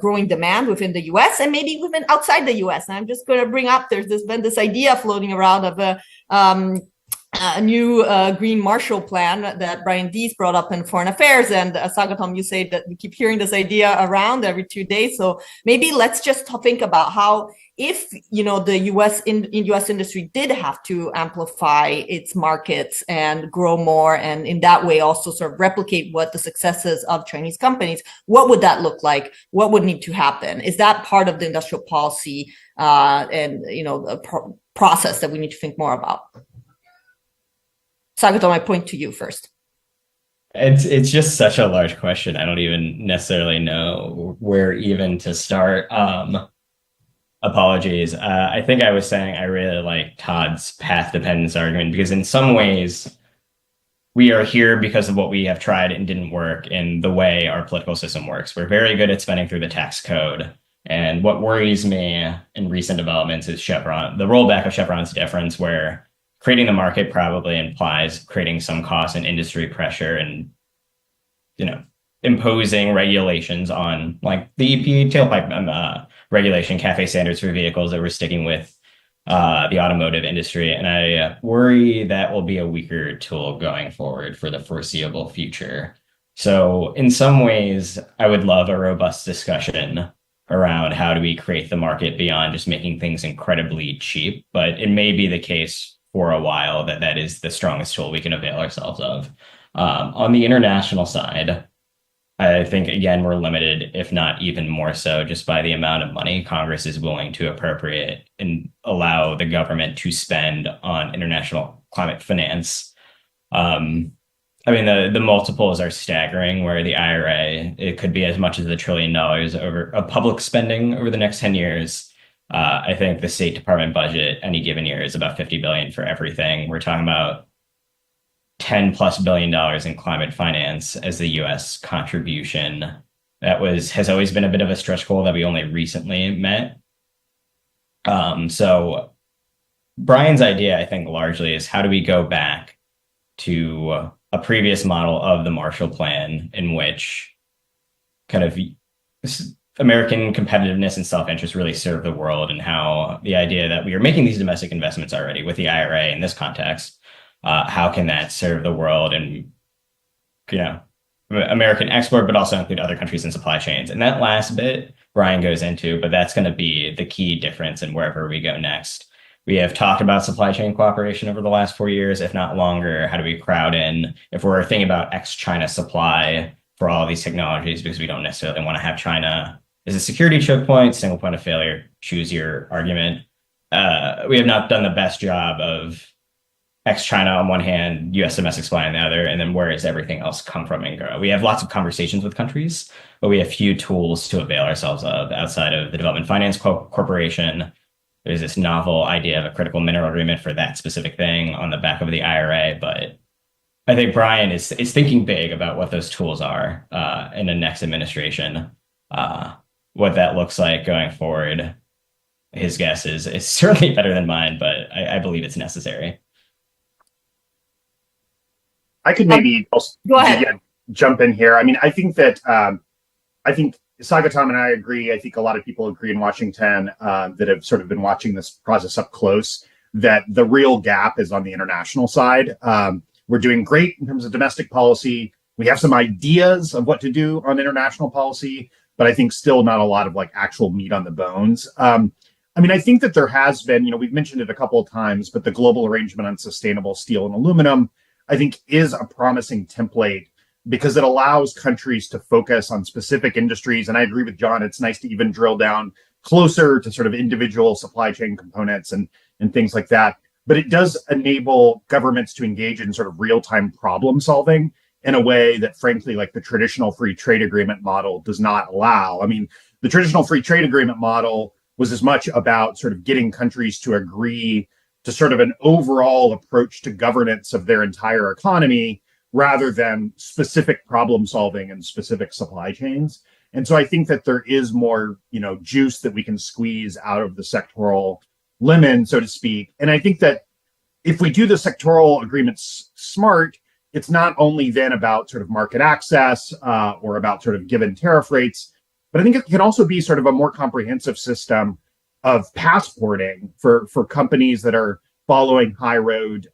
Speaker 1: growing demand within the U.S. and maybe even outside the U.S.? And I'm just going to bring up, there's been this idea floating around of a new Green Marshall Plan that Brian Deese brought up in Foreign Affairs. And Sagatom, you say that we keep hearing this idea around every 2 days. So maybe let's just think about how, if the U.S. U.S. industry did have to amplify its markets and grow more, and in that way also sort of replicate what the successes of Chinese companies, what would that look like? What would need to happen? Is that part of the industrial policy and process that we need to think more about? Sagatom, I point to you first.
Speaker 3: It's just such a large question. I don't even necessarily know where even to start. Apologies. I think I was saying I really like Todd's path dependence argument, because in some ways we are here because of what we have tried and didn't work in the way our political system works. We're very good at spending through the tax code. And what worries me in recent developments is Chevron, the rollback of Chevron's difference, where creating the market probably implies creating some cost and industry pressure and, imposing regulations on like the EPA tailpipe regulation, CAFE standards for vehicles that we're sticking with the automotive industry. And I worry that will be a weaker tool going forward for the foreseeable future. So in some ways, I would love a robust discussion around how do we create the market beyond just making things incredibly cheap. But it may be the case for a while that is the strongest tool we can avail ourselves of. On the international side, I think, again, we're limited, if not even more so, just by the amount of money Congress is willing to appropriate and allow the government to spend on international climate finance. The multiples are staggering, where the IRA, it could be as much as $1 trillion of public spending over the next 10 years. I think the State Department budget any given year is about $50 billion for everything. We're talking about $10+ billion in climate finance as the U.S. contribution. That has always been a bit of a stretch goal that we only recently met. So Brian's idea, I think, largely is how do we go back to a previous model of the Marshall Plan, in which kind of American competitiveness and self-interest really serve the world, and how the idea that we are making these domestic investments already with the IRA in this context, how can that serve the world and, American export, but also include other countries and supply chains. And that last bit Brian goes into, but that's going to be the key difference in wherever we go next. We have talked about supply chain cooperation over the last 4 years, if not longer. How do we crowd in, if we're thinking about ex-China supply for all of these technologies, because we don't necessarily want to have China as a security choke point, single point of failure, choose your argument. We have not done the best job of ex-China on one hand, U.S. domestic supply on the other, and then where does everything else come from and grow? We have lots of conversations with countries, but we have few tools to avail ourselves of outside of the Development Finance Corporation. There's this novel idea of a critical mineral agreement for that specific thing on the back of the IRA, but I think Brian is thinking big about what those tools are in the next administration. What that looks like going forward, his guess is certainly better than mine, but I believe it's necessary.
Speaker 2: I could maybe also
Speaker 1: Go ahead.
Speaker 2: jump in here. I mean, I think that I think Sagatom and I agree. I think a lot of people agree in Washington that have sort of been watching this process up close, that the real gap is on the international side. We're doing great in terms of domestic policy. We have some ideas of what to do on international policy, but I think still not a lot of like actual meat on the bones. I mean, I think that there has been, we've mentioned it a couple of times, but the global arrangement on sustainable steel and aluminum, I think, is a promising template because it allows countries to focus on specific industries. And I agree with John, it's nice to even drill down closer to sort of individual supply chain components and things like that. But it does enable governments to engage in sort of real-time problem solving in a way that, frankly, like the traditional free trade agreement model does not allow. I mean, the traditional free trade agreement model was as much about sort of getting countries to agree to sort of an overall approach to governance of their entire economy rather than specific problem solving and specific supply chains. And so I think that there is more, juice that we can squeeze out of the sectoral lemon, so to speak. And I think that if we do the sectoral agreements smart, it's not only then about sort of market access or about sort of given tariff rates, but I think it can also be sort of a more comprehensive system of passporting for companies that are following high road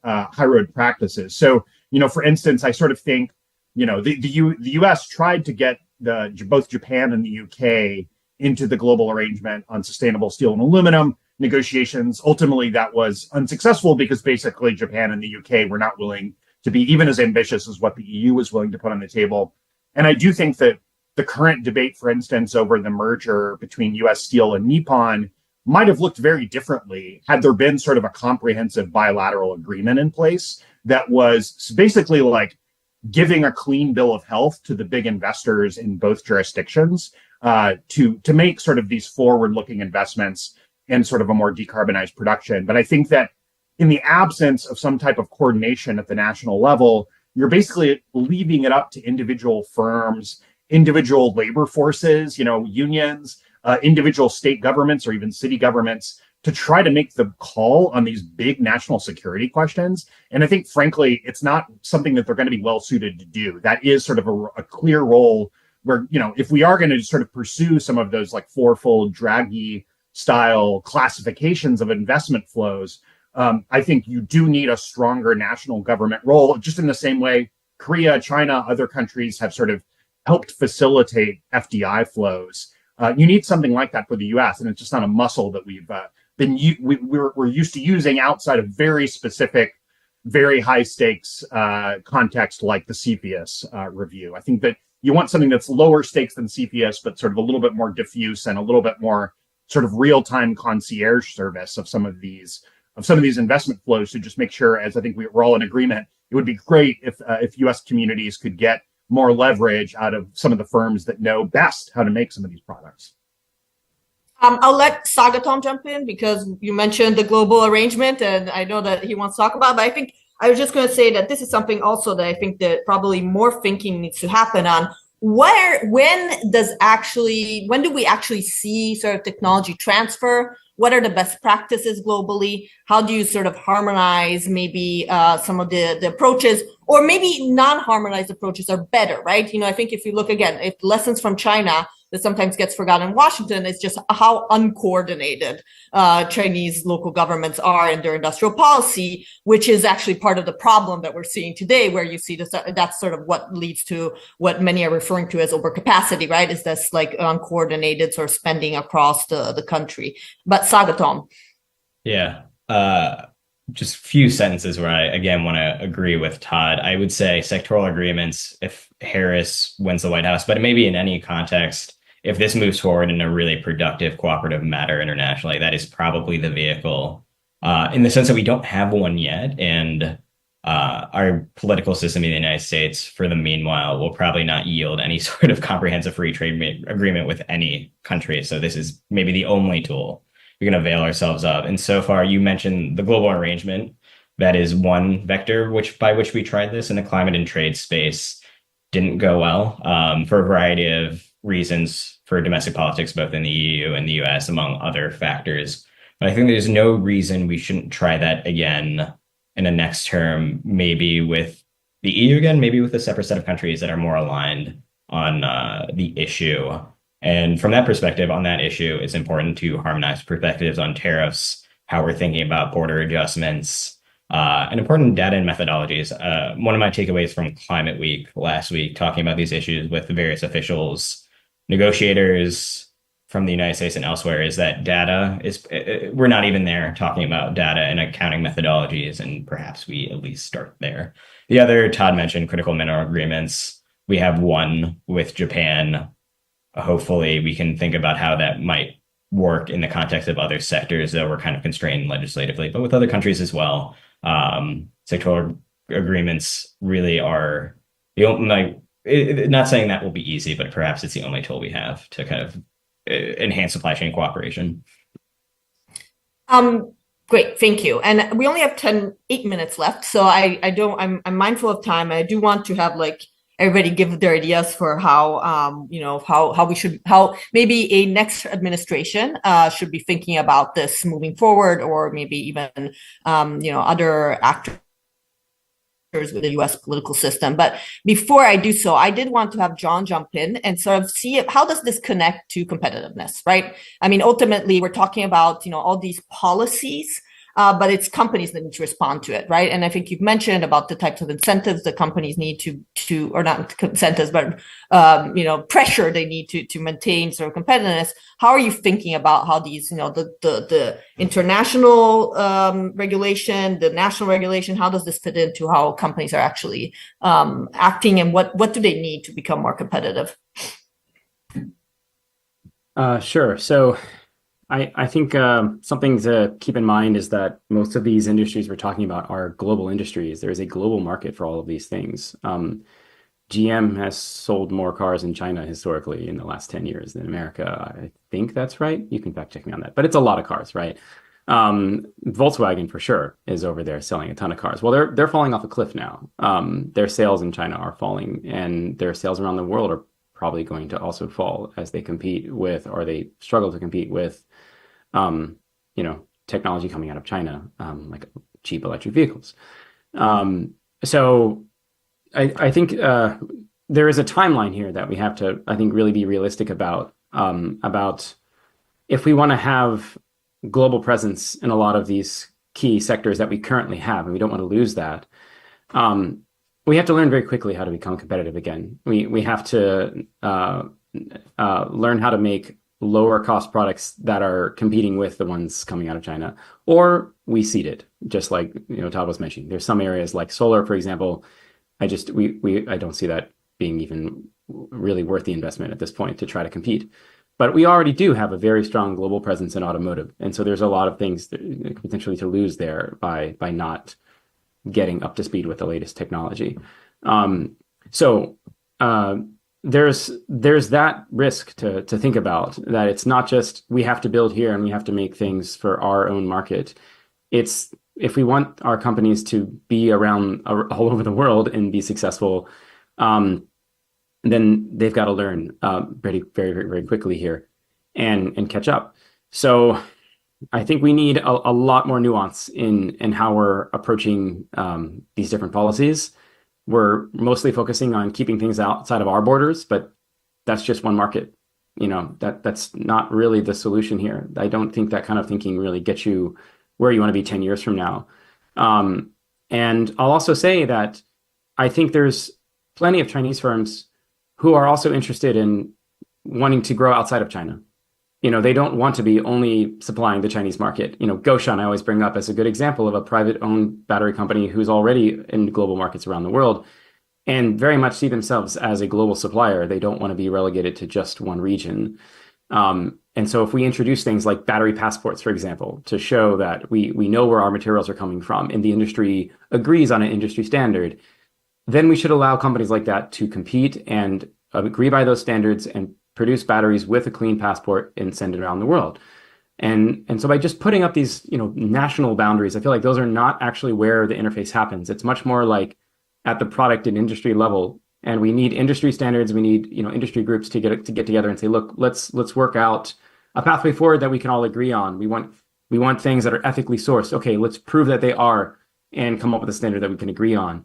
Speaker 2: practices. So, for instance, I sort of think, the U.S. tried to get both Japan and the U.K. into the global arrangement on sustainable steel and aluminum negotiations. Ultimately, that was unsuccessful because basically Japan and the U.K. were not willing to be even as ambitious as what the EU was willing to put on the table. And I do think that the current debate, for instance, over the merger between U.S. Steel and Nippon might have looked very differently had there been sort of a comprehensive bilateral agreement in place that was basically like giving a clean bill of health to the big investors in both jurisdictions to make sort of these forward-looking investments in sort of a more decarbonized production. But I think that in the absence of some type of coordination at the national level, you're basically leaving it up to individual firms, individual labor forces, unions, individual state governments or even city governments to try to make the call on these big national security questions. And I think, frankly, it's not something that they're going to be well suited to do. That is sort of a clear role where, if we are going to sort of pursue some of those like fourfold Draghi style classifications of investment flows, I think you do need a stronger national government role, just in the same way Korea, China, other countries have sort of helped facilitate FDI flows. You need something like that for the U.S., and it's just not a muscle that we're used to using outside of very specific, very high stakes context like the CFIUS review. I think that you want something that's lower stakes than CFIUS, but sort of a little bit more diffuse and a little bit more sort of real-time concierge service of some of these investment flows to just make sure, as I think we're all in agreement, it would be great if U.S. communities could get more leverage out of some of the firms that know best how to make some of these products.
Speaker 1: I'll let Sagatom jump in because you mentioned the global arrangement, and I know that he wants to talk about it, but I think I was just going to say that this is something also that I think that probably more thinking needs to happen on. When do we actually see sort of technology transfer? What are the best practices globally? How do you sort of harmonize maybe some of the approaches, or maybe non-harmonized approaches are better, right? I think if you look again, if lessons from China that sometimes gets forgotten in Washington is just how uncoordinated Chinese local governments are in their industrial policy, which is actually part of the problem that we're seeing today, where you see this, that's sort of what leads to what many are referring to as overcapacity, right? Is this like uncoordinated sort of spending across the country. But Sagatom.
Speaker 3: Yeah. Just a few sentences where I, again, want to agree with Todd. I would say sectoral agreements, if Harris wins the White House, but maybe in any context, if this moves forward in a really productive cooperative manner internationally, that is probably the vehicle in the sense that we don't have one yet. And our political system in the United States, for the meanwhile, will probably not yield any sort of comprehensive free trade agreement with any country. So this is maybe the only tool we can avail ourselves of. And so far, you mentioned the global arrangement. That is one vector by which we tried this in the climate and trade space. Didn't go well for a variety of reasons for domestic politics, both in the EU and the US, among other factors. But I think there's no reason we shouldn't try that again in a next term, maybe with the EU again, maybe with a separate set of countries that are more aligned on the issue. And from that perspective, on that issue, it's important to harmonize perspectives on tariffs, how we're thinking about border adjustments, and important data and methodologies. One of my takeaways from Climate Week last week, talking about these issues with various officials, negotiators from the United States and elsewhere, is that data is, we're not even there talking about data and accounting methodologies, and perhaps we at least start there. The other, Todd mentioned critical mineral agreements. We have one with Japan. Hopefully we can think about how that might work in the context of other sectors, though we're kind of constrained legislatively, but with other countries as well. Sectoral agreements really are the only, not saying that will be easy, but perhaps it's the only tool we have to kind of enhance supply chain cooperation.
Speaker 1: Great, thank you. And we only have 8 minutes left, so I'm mindful of time. I do want to have everybody give their ideas for how how maybe a next administration should be thinking about this moving forward, or maybe even other actors with the U.S. political system. But before I do so, I did want to have John jump in and sort of see how does this connect to competitiveness, right? I mean, ultimately, we're talking about all these policies. But it's companies that need to respond to it, right? And I think you've mentioned about the types of incentives that companies need to or not incentives, but pressure they need to maintain sort of competitiveness. How are you thinking about how these, the international regulation, the national regulation, how does this fit into how companies are actually acting, and what do they need to become more competitive?
Speaker 4: Sure. So I think something to keep in mind is that most of these industries we're talking about are global industries. There is a global market for all of these things. GM has sold more cars in China historically in the last 10 years than America. I think that's right. You can fact check me on that, but it's a lot of cars, right? Volkswagen for sure is over there selling a ton of cars. Well, they're falling off a cliff now. Their sales in China are falling, and their sales around the world are probably going to also fall as they compete with, or they struggle to compete with, technology coming out of China, like cheap electric vehicles. So I think there is a timeline here that we have to, I think, really be realistic about if we want to have global presence in a lot of these key sectors that we currently have, and we don't want to lose that. We have to learn very quickly how to become competitive again. We have to learn how to make lower cost products that are competing with the ones coming out of China, or we seed it, just like Todd was mentioning. There's some areas like solar, for example. I don't see that being even really worth the investment at this point to try to compete. But we already do have a very strong global presence in automotive, and so there's a lot of things potentially to lose there by not getting up to speed with the latest technology. There's that risk to think about, that it's not just we have to build here and we have to make things for our own market. It's if we want our companies to be around all over the world and be successful, then they've got to learn very, very, very, very quickly here and catch up. So I think we need a lot more nuance in how we're approaching these different policies. We're mostly focusing on keeping things outside of our borders, but that's just one market. That's not really the solution here. I don't think that kind of thinking really gets you where you want to be 10 years from now. And I'll also say that I think there's plenty of Chinese firms who are also interested in wanting to grow outside of China. They don't want to be only supplying the Chinese market. Goshan, I always bring up as a good example of a private-owned battery company who's already in global markets around the world and very much see themselves as a global supplier. They don't want to be relegated to just one region. And so if we introduce things like battery passports, for example, to show that we know where our materials are coming from and the industry agrees on an industry standard, then we should allow companies like that to compete and agree by those standards and produce batteries with a clean passport and send it around the world. And so by just putting up these, national boundaries, I feel like those are not actually where the interface happens. It's much more like at the product and industry level. And we need industry standards. We need, industry groups to get together and say, look, let's work out a pathway forward that we can all agree on. We want things that are ethically sourced. Okay, let's prove that they are and come up with a standard that we can agree on.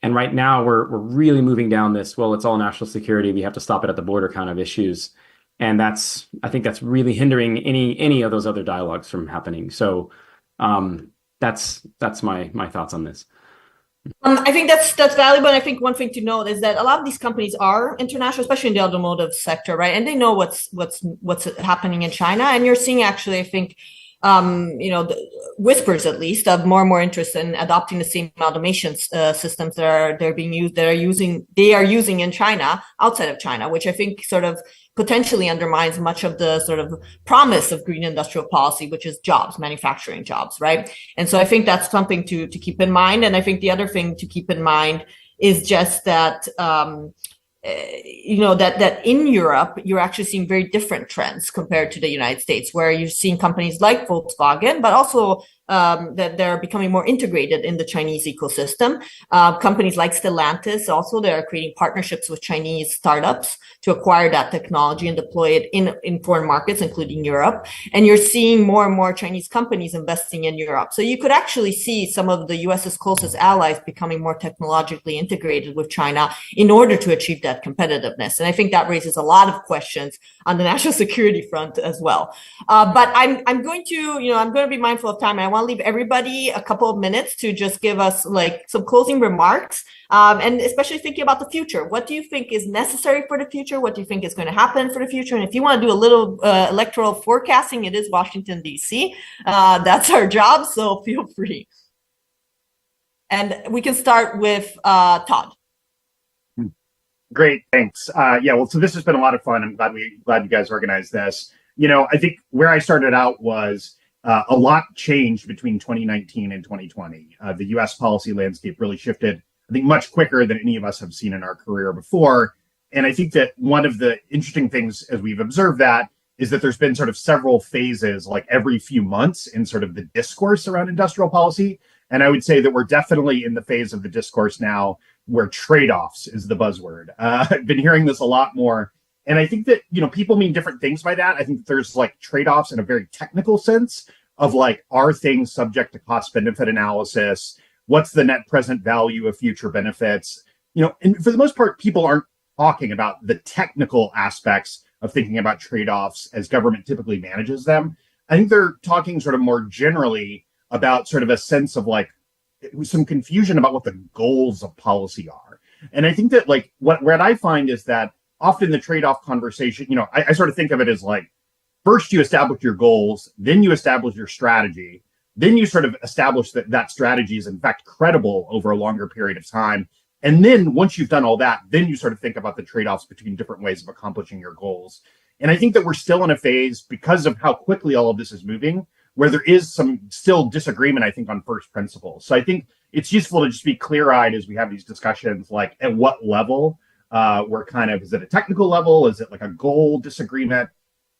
Speaker 4: And right now we're really moving down this, well, it's all national security, we have to stop it at the border kind of issues. And I think that's really hindering any of those other dialogues from happening. So that's my thoughts on this.
Speaker 1: I think that's valuable. And I think one thing to note is that a lot of these companies are international, especially in the automotive sector, right? And they know what's happening in China. And you're seeing actually, I think, the whispers at least of more and more interest in adopting the same automation systems that are using in China, outside of China, which I think sort of potentially undermines much of the sort of promise of green industrial policy, which is jobs, manufacturing jobs, right? And so I think that's something to keep in mind. And I think the other thing to keep in mind is just that that in Europe, you're actually seeing very different trends compared to the United States, where you're seeing companies like Volkswagen, but also that they're becoming more integrated in the Chinese ecosystem. Companies like Stellantis also, they're creating partnerships with Chinese startups to acquire that technology and deploy it in foreign markets, including Europe. And you're seeing more and more Chinese companies investing in Europe. So you could actually see some of the US's closest allies becoming more technologically integrated with China in order to achieve that competitiveness. And I think that raises a lot of questions on the national security front as well. But I'm going to be mindful of time. I want to leave everybody a couple of minutes to just give us like some closing remarks, and especially thinking about the future. What do you think is necessary for the future? What do you think is going to happen for the future? And if you want to do a little electoral forecasting, it is Washington, D.C. That's our job, so feel free. And we can start with Todd.
Speaker 2: Great, thanks. Well, so this has been a lot of fun. I'm glad you guys organized this. I think where I started out was a lot changed between 2019 and 2020. The U.S. policy landscape really shifted, I think, much quicker than any of us have seen in our career before. And I think that one of the interesting things as we've observed that is that there's been sort of several phases, like every few months, in sort of the discourse around industrial policy. And I would say that we're definitely in the phase of the discourse now where trade-offs is the buzzword. I've been hearing this a lot more. And I think that, people mean different things by that. I think there's like trade-offs in a very technical sense of like, are things subject to cost benefit analysis? What's the net present value of future benefits? And for the most part, people aren't talking about the technical aspects of thinking about trade-offs as government typically manages them. I think they're talking sort of more generally about sort of a sense of like some confusion about what the goals of policy are. And I think that like what I find is that often the trade-off conversation, I sort of think of it as like, first you establish your goals, then you establish your strategy, then you sort of establish that strategy is in fact credible over a longer period of time. And then once you've done all that, then you sort of think about the trade-offs between different ways of accomplishing your goals. And I think that we're still in a phase, because of how quickly all of this is moving, where there is some still disagreement, I think, on first principles. So I think it's useful to just be clear-eyed as we have these discussions, like at what level we're kind of, is it a technical level? Is it like a goal disagreement?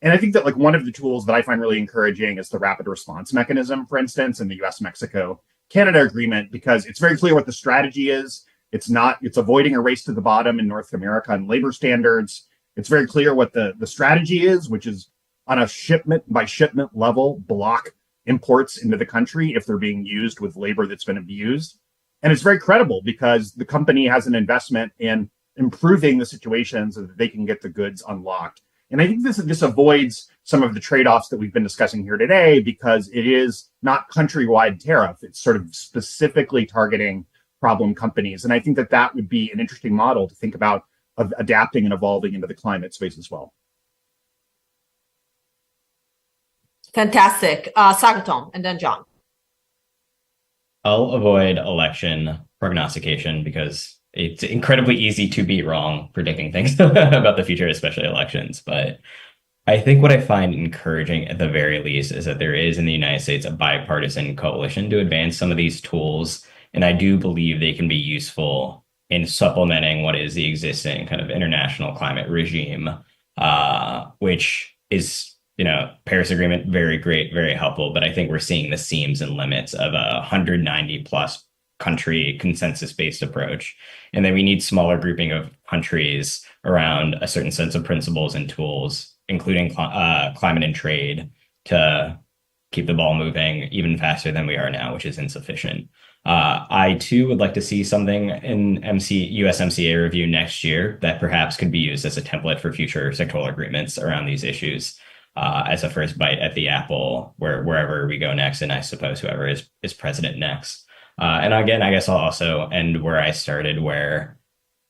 Speaker 2: And I think that like one of the tools that I find really encouraging is the rapid response mechanism, for instance, in the US, Mexico, Canada agreement, because it's very clear what the strategy is. It's avoiding a race to the bottom in North America on labor standards. It's very clear what the strategy is, which is on a shipment by shipment level, block imports into the country if they're being used with labor that's been abused. And it's very credible because the company has an investment in improving the situation so that they can get the goods unlocked. And I think this avoids some of the trade-offs that we've been discussing here today, because it is not countrywide tariff. It's sort of specifically targeting problem companies. And I think that would be an interesting model to think about of adapting and evolving into the climate space as well.
Speaker 1: Fantastic. Sagatom, and then John.
Speaker 3: I'll avoid election prognostication because it's incredibly easy to be wrong predicting things about the future, especially elections. But I think what I find encouraging at the very least is that there is in the United States a bipartisan coalition to advance some of these tools. And I do believe they can be useful in supplementing what is the existing kind of international climate regime, which is, Paris Agreement, very great, very helpful. But I think we're seeing the seams and limits of a 190 plus country consensus-based approach. And then we need smaller grouping of countries around a certain sense of principles and tools, including climate and trade, to keep the ball moving even faster than we are now, which is insufficient. I too would like to see something in USMCA review next year that perhaps could be used as a template for future sectoral agreements around these issues, as a first bite at the apple wherever we go next, and I suppose whoever is president next. And again, I guess I'll also end where I started, where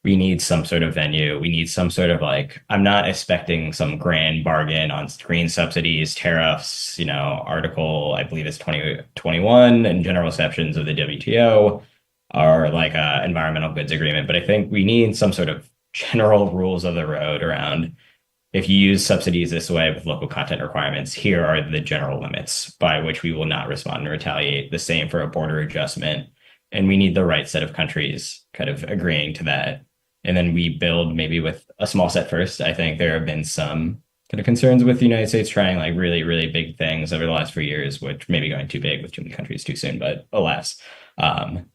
Speaker 3: we need some sort of venue. We need some sort of I'm not expecting some grand bargain on green subsidies, tariffs, article, I believe it's 2021 and general exceptions of the WTO, or environmental goods agreement. But I think we need some sort of general rules of the road around, if you use subsidies this way with local content requirements, here are the general limits by which we will not respond and retaliate. The same for a border adjustment. And we need the right set of countries kind of agreeing to that. And then we build maybe with a small set first. I think there have been some kind of concerns with the United States trying really, really big things over the last few years, which may be going too big with too many countries too soon, but alas,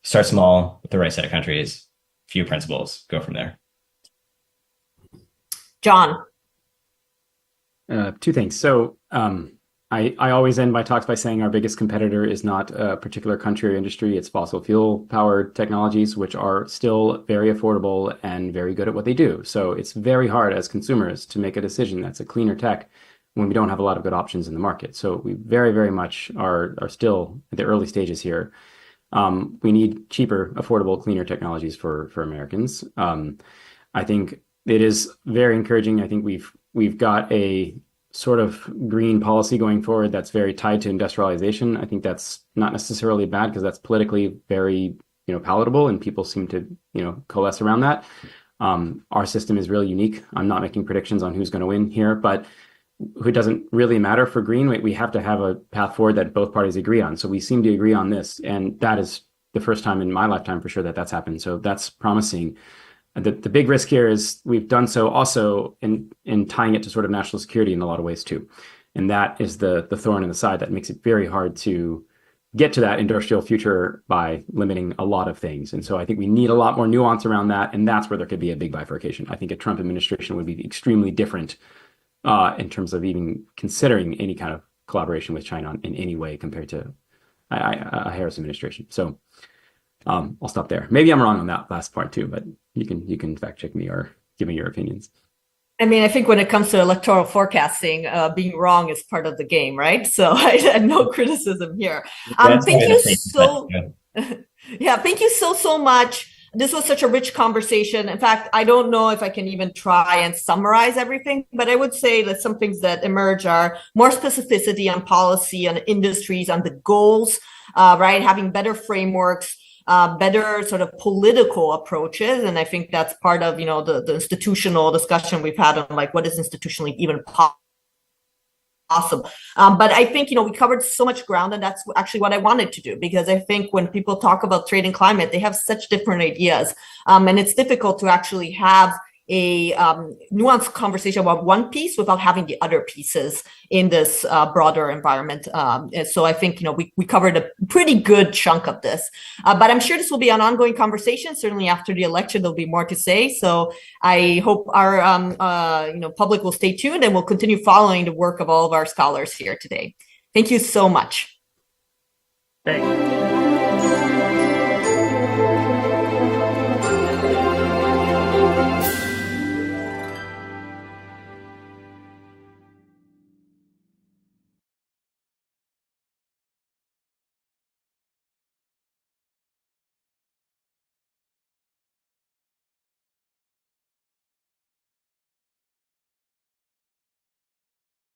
Speaker 3: start small with the right set of countries, few principles, go from there.
Speaker 1: John.
Speaker 4: Two things. So I always end my talks by saying our biggest competitor is not a particular country or industry. It's fossil fuel powered technologies, which are still very affordable and very good at what they do. So it's very hard as consumers to make a decision that's a cleaner tech when we don't have a lot of good options in the market. So we very, very much are still at the early stages here. We need cheaper, affordable, cleaner technologies for Americans. I think it is very encouraging. I think we've got a sort of green policy going forward that's very tied to industrialization. I think that's not necessarily bad, because that's politically very palatable, and people seem to coalesce around that. Our system is really unique. I'm not making predictions on who's going to win here, but it doesn't really matter for green. We have to have a path forward that both parties agree on. So we seem to agree on this, and that is the first time in my lifetime for sure that's happened. So that's promising. The big risk here is we've done so also in tying it to sort of national security in a lot of ways too. And that is the thorn in the side that makes it very hard to get to that industrial future by limiting a lot of things. And so I think we need a lot more nuance around that. And that's where there could be a big bifurcation. I think a Trump administration would be extremely different in terms of even considering any kind of collaboration with China in any way compared to a Harris administration. So I'll stop there. Maybe I'm wrong on that last part too, but you can fact check me or give me your opinions.
Speaker 1: I mean, I think when it comes to electoral forecasting, being wrong is part of the game, right? So I had no criticism here. Thank you so, yeah, thank you so much. This was such a rich conversation. In fact, I don't know if I can even try and summarize everything, but I would say that some things that emerge are more specificity on policy, on industries, on the goals, right? Having better frameworks, better sort of political approaches. And I think that's part of, the institutional discussion we've had on what is institutionally even possible. But I think, we covered so much ground, and that's actually what I wanted to do, because I think when people talk about trade and climate, they have such different ideas. And it's difficult to actually have a nuanced conversation about one piece without having the other pieces in this broader environment. And so I think, we covered a pretty good chunk of this, but I'm sure this will be an ongoing conversation. Certainly after the election, there'll be more to say. So I hope our, public will stay tuned, and we'll continue following the work of all of our scholars here today. Thank you so much.
Speaker 2: Thanks.